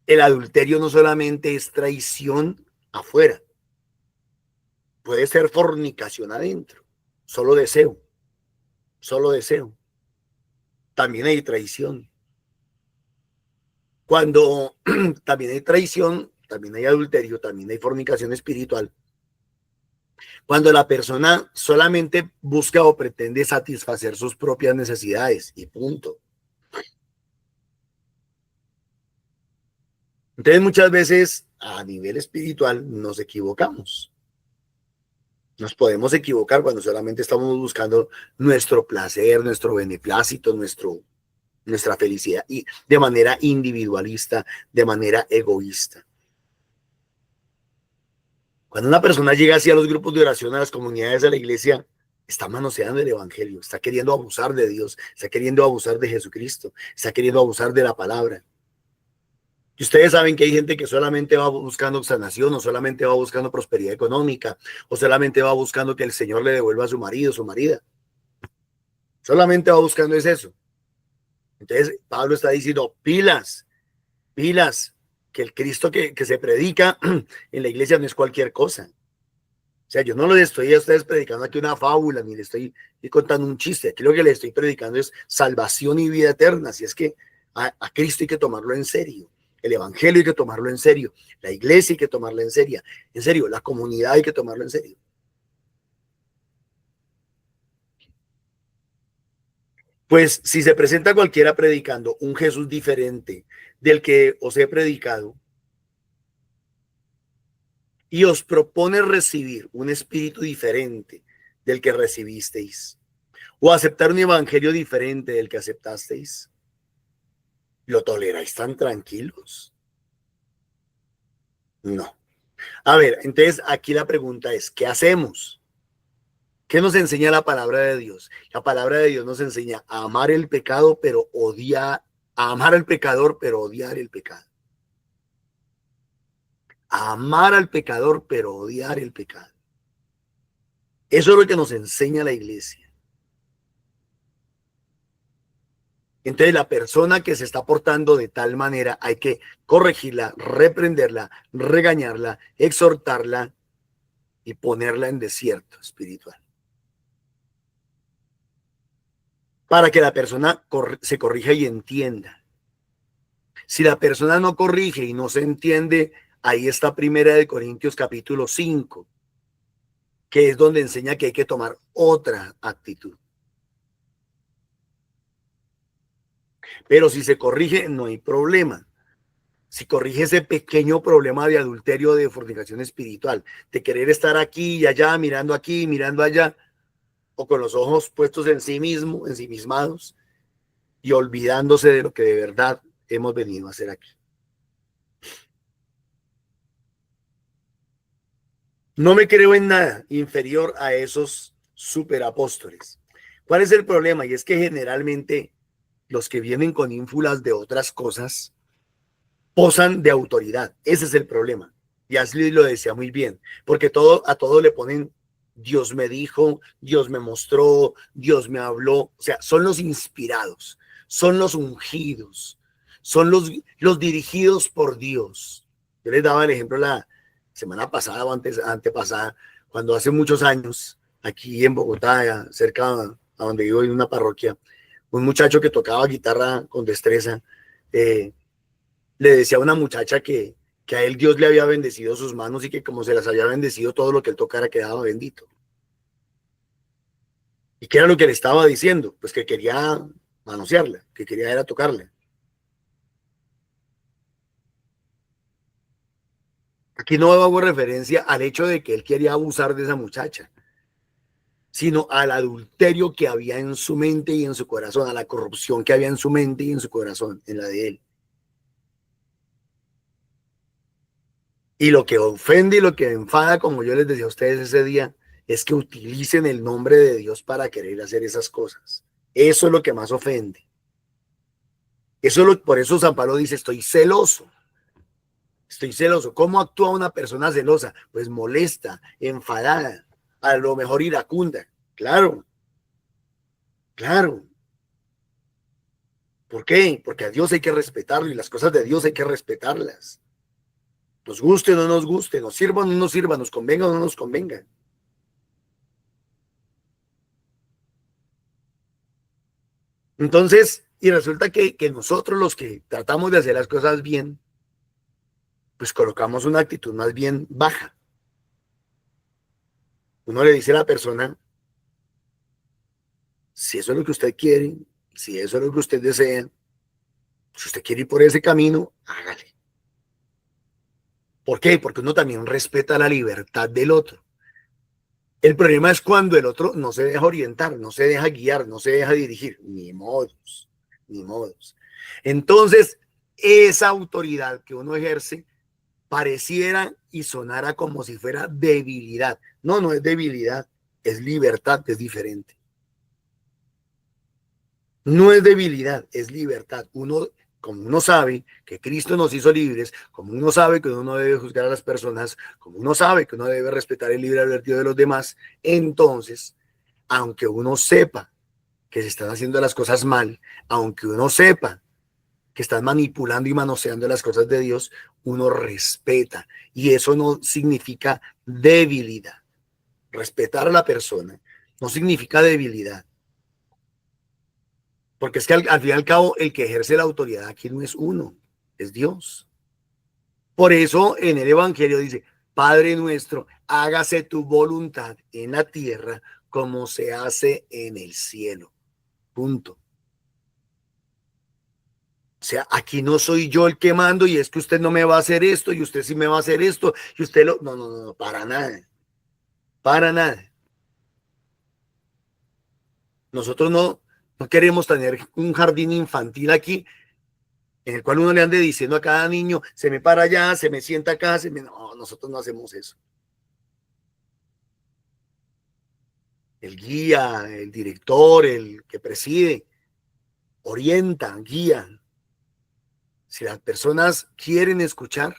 el adulterio no solamente es traición afuera, puede ser fornicación adentro, solo deseo. También hay traición. Cuando también hay traición, también hay adulterio, también hay fornicación espiritual. Cuando la persona solamente busca o pretende satisfacer sus propias necesidades y punto. Entonces muchas veces a nivel espiritual nos equivocamos. Nos podemos equivocar cuando solamente estamos buscando nuestro placer, nuestro beneplácito, nuestra felicidad, y de manera individualista, de manera egoísta. Cuando una persona llega hacia los grupos de oración, a las comunidades de la iglesia, está manoseando el evangelio, está queriendo abusar de Dios, está queriendo abusar de Jesucristo, está queriendo abusar de la palabra. Y ustedes saben que hay gente que solamente va buscando sanación, o solamente va buscando prosperidad económica, o solamente va buscando que el Señor le devuelva a su marido, su marida. Solamente va buscando es eso. Entonces Pablo está diciendo, pilas, que el Cristo que se predica en la iglesia no es cualquier cosa. O sea, yo no les estoy a ustedes predicando aquí una fábula, ni les estoy contando un chiste. Aquí lo que les estoy predicando es salvación y vida eterna. Así es que a Cristo hay que tomarlo en serio. El evangelio hay que tomarlo en serio. La iglesia hay que tomarla en serio. En serio, la comunidad hay que tomarlo en serio. Pues si se presenta cualquiera predicando un Jesús diferente del que os he predicado y os propone recibir un espíritu diferente del que recibisteis o aceptar un evangelio diferente del que aceptasteis, ¿lo toleráis tan tranquilos? No. A ver, entonces aquí la pregunta es, ¿qué hacemos? ¿Qué nos enseña la palabra de Dios? La palabra de Dios nos enseña a amar el pecado, pero odiar A amar al pecador, pero odiar el pecado. A amar al pecador, pero odiar el pecado. Eso es lo que nos enseña la iglesia. Entonces, la persona que se está portando de tal manera hay que corregirla, reprenderla, regañarla, exhortarla y ponerla en desierto espiritual. Para que la persona se corrija y entienda. Si la persona no corrige y no se entiende, ahí está 1 Corintios capítulo 5, que es donde enseña que hay que tomar otra actitud. Pero si se corrige, no hay problema. Si corrige ese pequeño problema de adulterio, de fornicación espiritual, de querer estar aquí y allá, mirando aquí, mirando allá, o con los ojos puestos en sí mismo, ensimismados, y olvidándose de lo que de verdad hemos venido a hacer aquí. No me creo en nada inferior a esos superapóstoles. ¿Cuál es el problema? Y es que generalmente los que vienen con ínfulas de otras cosas posan de autoridad. Ese es el problema. Y Ashley lo decía muy bien, porque a todo le ponen Dios me dijo, Dios me mostró, Dios me habló. O sea, son los inspirados, son los ungidos, son los dirigidos por Dios. Yo les daba el ejemplo la semana pasada o antepasada, cuando hace muchos años, aquí en Bogotá, cerca a donde vivo, en una parroquia, un muchacho que tocaba guitarra con destreza, le decía a una muchacha que a él Dios le había bendecido sus manos y que como se las había bendecido, todo lo que él tocara quedaba bendito. ¿Y qué era lo que le estaba diciendo? Pues que quería manosearla, que quería era tocarla. Aquí no hago referencia al hecho de que él quería abusar de esa muchacha, sino al adulterio que había en su mente y en su corazón, a la corrupción que había en su mente y en su corazón, en la de él. Y lo que ofende y lo que enfada, como yo les decía a ustedes ese día, es que utilicen el nombre de Dios para querer hacer esas cosas. Eso es lo que más ofende. Por eso San Pablo dice, estoy celoso. Estoy celoso. ¿Cómo actúa una persona celosa? Pues molesta, enfadada, a lo mejor iracunda. Claro, claro. ¿Por qué? Porque a Dios hay que respetarlo y las cosas de Dios hay que respetarlas. Nos guste o no nos guste, nos sirva o no nos sirva, nos convenga o no nos convenga. Entonces, y resulta que nosotros los que tratamos de hacer las cosas bien, pues colocamos una actitud más bien baja. Uno le dice a la persona, si eso es lo que usted quiere, si eso es lo que usted desea, si usted quiere ir por ese camino, hágale. ¿Por qué? Porque uno también respeta la libertad del otro. El problema es cuando el otro no se deja orientar, no se deja guiar, no se deja dirigir. Ni modos, ni modos. Entonces, esa autoridad que uno ejerce pareciera y sonara como si fuera debilidad. No, no es debilidad, es libertad, es diferente. No es debilidad, es libertad. Como uno sabe que Cristo nos hizo libres, como uno sabe que uno no debe juzgar a las personas, como uno sabe que uno debe respetar el libre albedrío de los demás, entonces, aunque uno sepa que se están haciendo las cosas mal, aunque uno sepa que están manipulando y manoseando las cosas de Dios, uno respeta. Y eso no significa debilidad. Respetar a la persona no significa debilidad. Porque es que al fin y al cabo el que ejerce la autoridad aquí no es uno, es Dios. Por eso en el Evangelio dice, Padre nuestro, hágase tu voluntad en la tierra como se hace en el cielo. Punto. O sea, aquí no soy yo el que mando y es que usted no me va a hacer esto y usted sí me va a hacer esto y usted lo... No, no, no, para nada. Para nada. Nosotros no queremos tener un jardín infantil aquí en el cual uno le ande diciendo a cada niño, se me para allá, se me sienta acá, No, nosotros no hacemos eso. El guía, el director, el que preside, orienta, guía, Si las personas quieren escuchar,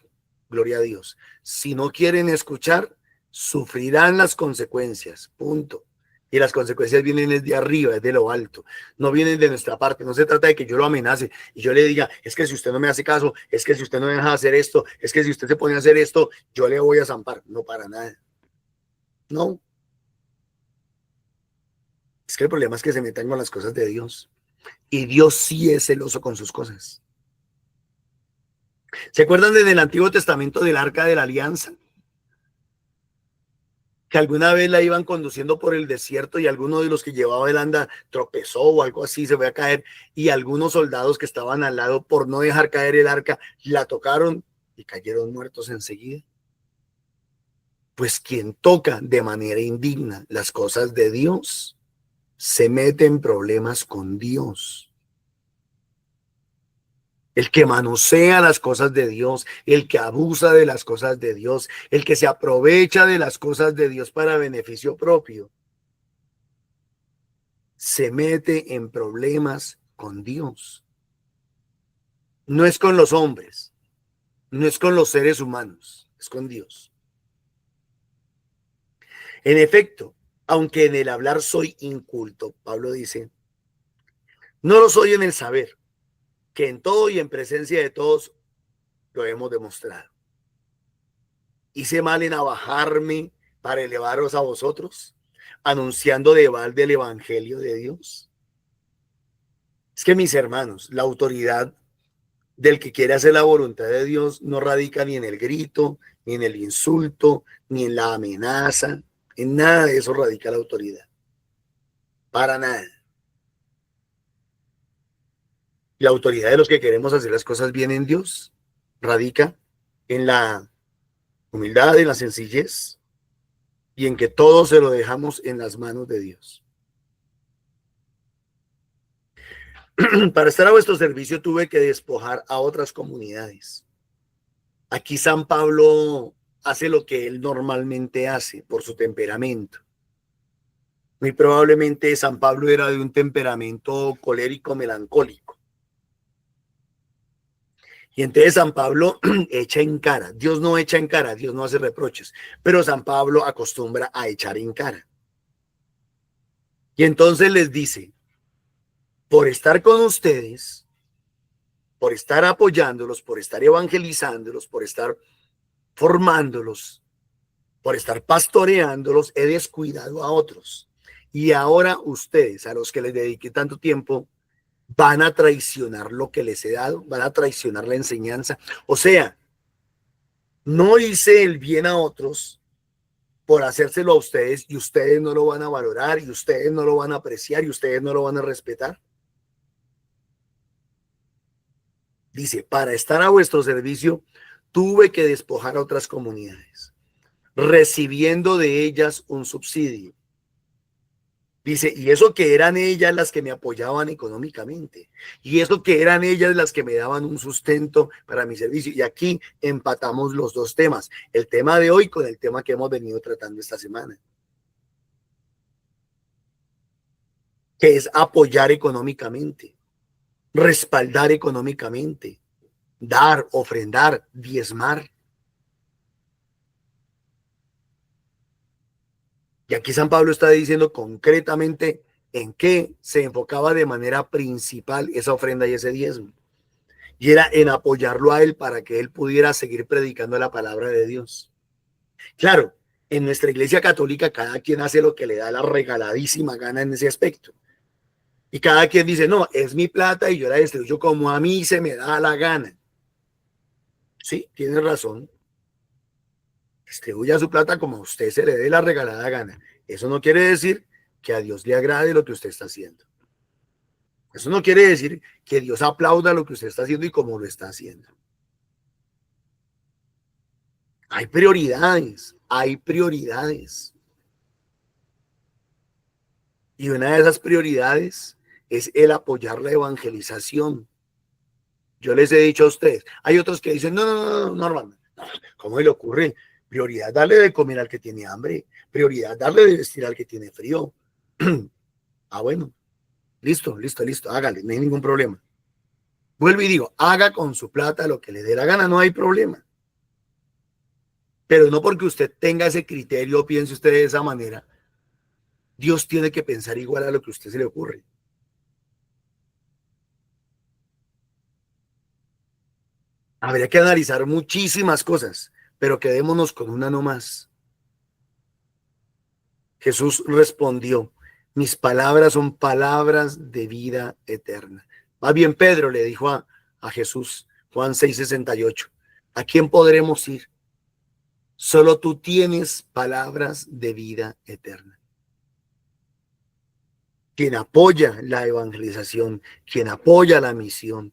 gloria a Dios. Si no quieren escuchar, sufrirán las consecuencias, punto. Y las consecuencias vienen desde arriba, desde lo alto, no vienen de nuestra parte. No se trata de que yo lo amenace y yo le diga, es que si usted no me hace caso, es que si usted no me deja hacer esto, es que si usted se pone a hacer esto, yo le voy a zampar. No, para nada. No. Es que el problema es que se metan con las cosas de Dios. Y Dios sí es celoso con sus cosas. ¿Se acuerdan desde el Antiguo Testamento del Arca de la Alianza? Que alguna vez la iban conduciendo por el desierto y alguno de los que llevaba el anda tropezó o algo así, se fue a caer, y algunos soldados que estaban al lado, por no dejar caer el arca, la tocaron y cayeron muertos enseguida. Pues quien toca de manera indigna las cosas de Dios se mete en problemas con Dios. El que manosea las cosas de Dios, el que abusa de las cosas de Dios, el que se aprovecha de las cosas de Dios para beneficio propio, se mete en problemas con Dios. No es con los hombres, no es con los seres humanos, es con Dios. En efecto, aunque en el hablar soy inculto, Pablo dice, no lo soy en el saber, que en todo y en presencia de todos lo hemos demostrado. ¿Hice mal en abajarme para elevaros a vosotros, anunciando de balde el evangelio de Dios? Es que, mis hermanos, la autoridad del que quiere hacer la voluntad de Dios no radica ni en el grito, ni en el insulto, ni en la amenaza. En nada de eso radica la autoridad. Para nada. La autoridad de los que queremos hacer las cosas bien en Dios radica en la humildad, en la sencillez y en que todo se lo dejamos en las manos de Dios. Para estar a vuestro servicio tuve que despojar a otras comunidades. Aquí San Pablo hace lo que él normalmente hace por su temperamento. Muy probablemente San Pablo era de un temperamento colérico, melancólico. Y entonces San Pablo echa en cara. Dios no echa en cara, Dios no hace reproches, pero San Pablo acostumbra a echar en cara. Y entonces les dice, por estar con ustedes, por estar apoyándolos, por estar evangelizándolos, por estar formándolos, por estar pastoreándolos, he descuidado a otros. Y ahora ustedes, a los que les dediqué tanto tiempo, van a traicionar lo que les he dado, van a traicionar la enseñanza. O sea, no hice el bien a otros por hacérselo a ustedes y ustedes no lo van a valorar y ustedes no lo van a apreciar y ustedes no lo van a respetar. Dice, para estar a vuestro servicio, tuve que despojar a otras comunidades, recibiendo de ellas un subsidio. Dice, y eso que eran ellas las que me apoyaban económicamente, y eso que eran ellas las que me daban un sustento para mi servicio. Y aquí empatamos los dos temas, el tema de hoy con el tema que hemos venido tratando esta semana, que es apoyar económicamente, respaldar económicamente, dar, ofrendar, diezmar. Y aquí San Pablo está diciendo concretamente en qué se enfocaba de manera principal esa ofrenda y ese diezmo. Y era en apoyarlo a él para que él pudiera seguir predicando la palabra de Dios. Claro, en nuestra iglesia católica cada quien hace lo que le da la regaladísima gana en ese aspecto. Y cada quien dice, no, es mi plata y yo la distribuyo como a mí se me da la gana. Sí, tiene razón. Distribuya su plata como a usted se le dé la regalada gana. Eso no quiere decir que a Dios le agrade lo que usted está haciendo. Eso no quiere decir que Dios aplauda lo que usted está haciendo y cómo lo está haciendo. Hay prioridades, hay prioridades. Y una de esas prioridades es el apoyar la evangelización. Yo les he dicho a ustedes, hay otros que dicen, no, hermano, ¿cómo le ocurre? Prioridad darle de comer al que tiene hambre, prioridad darle de vestir al que tiene frío. Bueno, listo, hágale, no hay ningún problema. Vuelvo y digo, haga con su plata lo que le dé la gana, no hay problema. Pero no porque usted tenga ese criterio o piense usted de esa manera, Dios tiene que pensar igual a lo que a usted se le ocurre. Habría que analizar muchísimas cosas, pero quedémonos con una nomás. Jesús respondió, mis palabras son palabras de vida eterna. Más bien Pedro le dijo a Jesús, Juan 6:68, ¿a quién podremos ir? Solo tú tienes palabras de vida eterna. Quien apoya la evangelización, quien apoya la misión,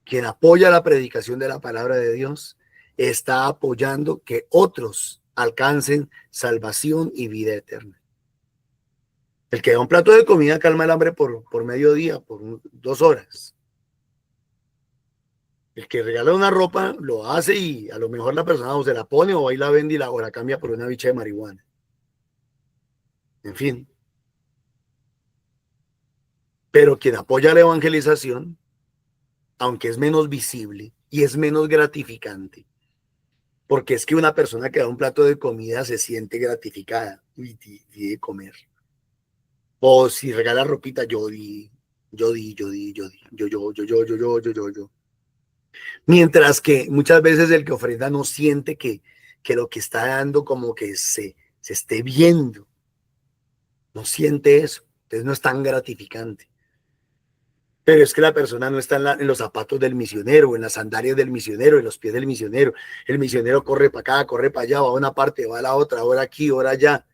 quien apoya la predicación de la palabra de Dios, está apoyando que otros alcancen salvación y vida eterna. El que da un plato de comida calma el hambre por mediodía, por 2 horas. El que regala una ropa lo hace y a lo mejor la persona o se la pone o ahí la vende y o la cambia por una bicha de marihuana. En fin. Pero quien apoya la evangelización, aunque es menos visible y es menos gratificante, porque es que una persona que da un plato de comida se siente gratificada y de comer. O si regala ropita, yo di. Mientras que muchas veces el que ofrenda no siente que lo que está dando como que se esté viendo. No siente eso. Entonces no es tan gratificante. Pero es que la persona no está en los zapatos del misionero, en las sandalias del misionero, en los pies del misionero. El misionero corre para acá, corre para allá, va a una parte, va a la otra, ahora aquí, ahora allá.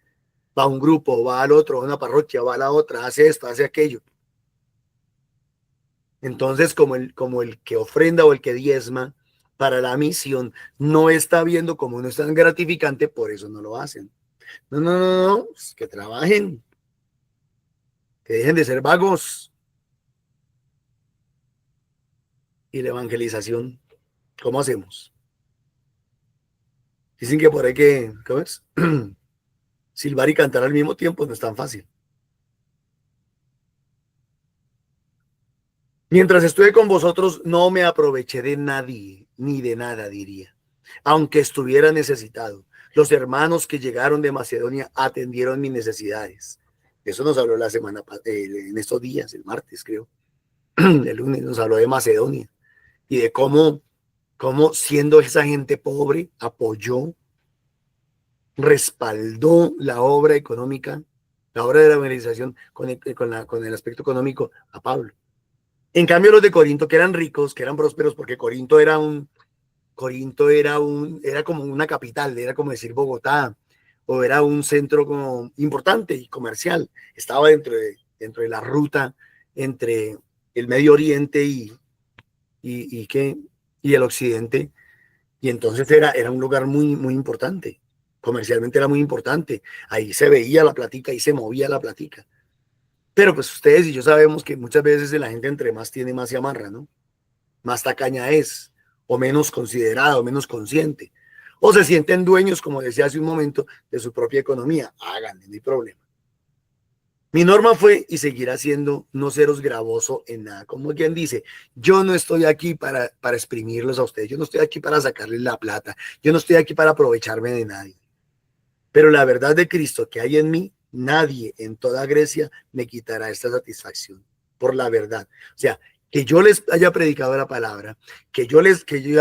Va a un grupo, va al otro, va a una parroquia, va a la otra, hace esto, hace aquello. Entonces, como el que ofrenda o el que diezma para la misión no está viendo como no es tan gratificante, por eso no lo hacen. No, pues que trabajen, que dejen de ser vagos. Y la evangelización, ¿cómo hacemos? Dicen que por ahí que, ¿cómo es? Silbar y cantar al mismo tiempo no es tan fácil. Mientras estuve con vosotros, no me aproveché de nadie, ni de nada, diría, aunque estuviera necesitado. Los hermanos que llegaron de Macedonia atendieron mis necesidades. De eso nos habló la semana, en estos días, el martes creo. El lunes nos habló de Macedonia y de cómo siendo esa gente pobre, apoyó, respaldó la obra económica, la obra de la evangelización con el aspecto económico a Pablo. En cambio, los de Corinto, que eran ricos, que eran prósperos, porque Corinto era como una capital, era como decir Bogotá, o era un centro como importante y comercial. Estaba dentro de la ruta entre el Medio Oriente y el Occidente, y entonces era un lugar muy, muy importante. Comercialmente era muy importante. Ahí se veía la platica, ahí se movía la platica. Pero pues ustedes y yo sabemos que muchas veces la gente entre más tiene, más se amarra, ¿no? Más tacaña es, o menos considerada, o menos consciente. O se sienten dueños, como decía hace un momento, de su propia economía. Háganle, no hay problema. Mi norma fue y seguirá siendo no seros gravoso en nada. Como quien dice, yo no estoy aquí para exprimirlos a ustedes, yo no estoy aquí para sacarles la plata, yo no estoy aquí para aprovecharme de nadie. Pero la verdad de Cristo que hay en mí, nadie en toda Grecia me quitará esta satisfacción por la verdad. O sea, que yo les haya predicado la palabra, que yo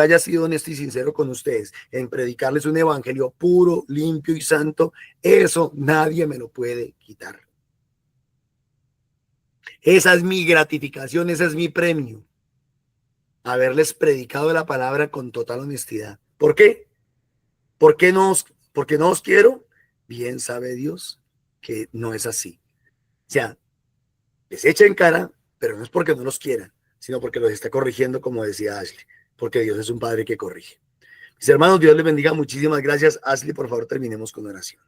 haya sido honesto y sincero con ustedes en predicarles un evangelio puro, limpio y santo, eso nadie me lo puede quitar. Esa es mi gratificación, ese es mi premio. Haberles predicado la palabra con total honestidad. ¿Por qué? Porque no os quiero. Bien sabe Dios que no es así. O sea, les echa en cara, pero no es porque no los quieran, sino porque los está corrigiendo, como decía Ashley, porque Dios es un padre que corrige. Mis hermanos, Dios les bendiga. Muchísimas gracias. Ashley, por favor, terminemos con oración.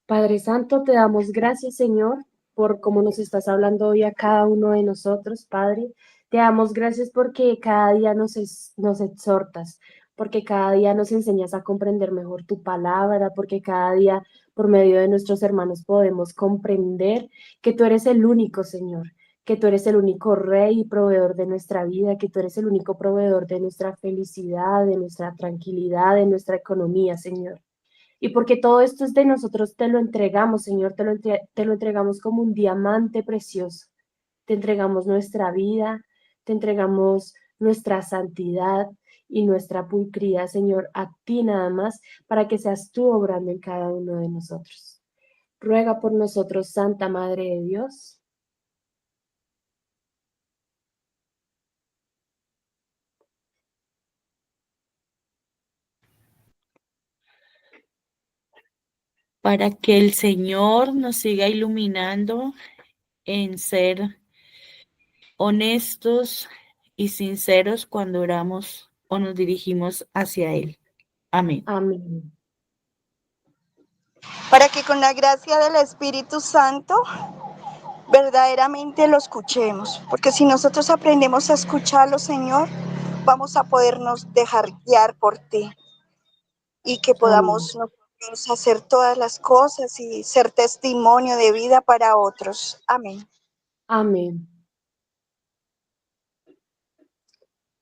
Padre Santo, te damos gracias, Señor, por cómo nos estás hablando hoy a cada uno de nosotros, Padre. Te damos gracias porque cada día nos exhortas, porque cada día nos enseñas a comprender mejor tu palabra, porque cada día por medio de nuestros hermanos podemos comprender que tú eres el único, Señor, que tú eres el único rey y proveedor de nuestra vida, que tú eres el único proveedor de nuestra felicidad, de nuestra tranquilidad, de nuestra economía, Señor. Y porque todo esto es de nosotros, te lo entregamos, Señor, te lo entregamos como un diamante precioso. Te entregamos nuestra vida, te entregamos nuestra santidad y nuestra pulcritud, Señor, a ti nada más, para que seas tú obrando en cada uno de nosotros. Ruega por nosotros, Santa Madre de Dios. Para que el Señor nos siga iluminando en ser honestos y sinceros cuando oramos o nos dirigimos hacia Él. Amén. Amén. Para que con la gracia del Espíritu Santo verdaderamente lo escuchemos, porque si nosotros aprendemos a escucharlo, Señor, vamos a podernos dejar guiar por ti y que podamos nosotros hacer todas las cosas y ser testimonio de vida para otros. Amén. Amén.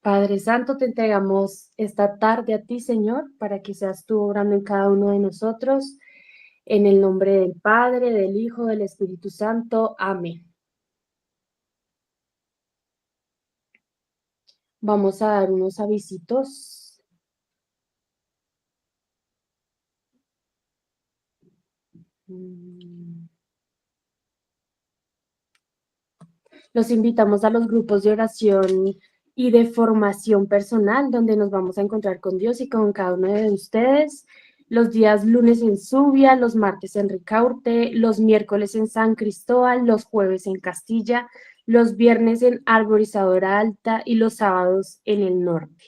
Padre Santo, te entregamos esta tarde a ti, Señor, para que seas tú obrando en cada uno de nosotros. En el nombre del Padre, del Hijo, del Espíritu Santo. Amén. Vamos a dar unos avisitos. Los invitamos a los grupos de oración y de formación personal, donde nos vamos a encontrar con Dios y con cada uno de ustedes. Los días lunes en Zubia, los martes en Ricaurte, los miércoles en San Cristóbal, los jueves en Castilla, los viernes en Arborizadora Alta y los sábados en el norte.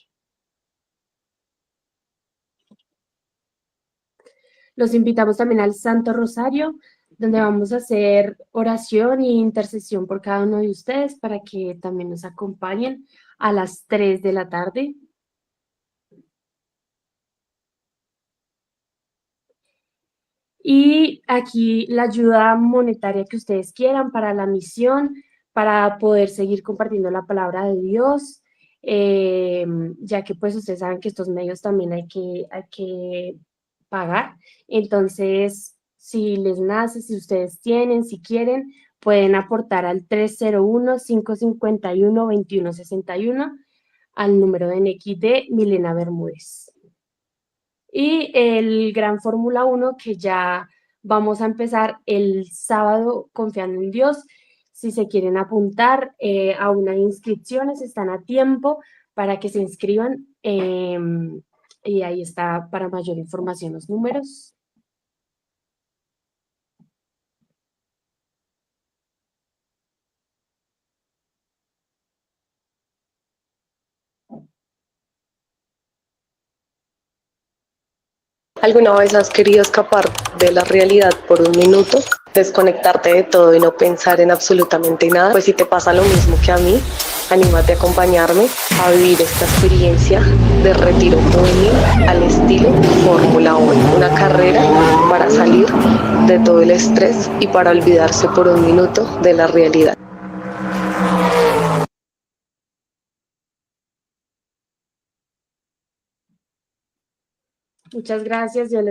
Los invitamos también al Santo Rosario, donde vamos a hacer oración e intercesión por cada uno de ustedes para que también nos acompañen a las 3 de la tarde. Y aquí la ayuda monetaria que ustedes quieran para la misión, para poder seguir compartiendo la palabra de Dios, ya que pues ustedes saben que estos medios también hay que pagar. Entonces, si les nace, si ustedes tienen, si quieren, pueden aportar al 301-551-2161 al número de NX de Milena Bermúdez. Y el Gran Fórmula 1 que ya vamos a empezar el sábado confiando en Dios. Si se quieren apuntar a unas inscripciones, están a tiempo para que se inscriban. Y ahí está para mayor información los números. ¿Alguna vez has querido escapar de la realidad por un minuto? Desconectarte de todo y no pensar en absolutamente nada. Pues si te pasa lo mismo que a mí, anímate a acompañarme a vivir esta experiencia de retiro juvenil al estilo Fórmula 1. Una carrera para salir de todo el estrés y para olvidarse por un minuto de la realidad. Muchas gracias. Yo les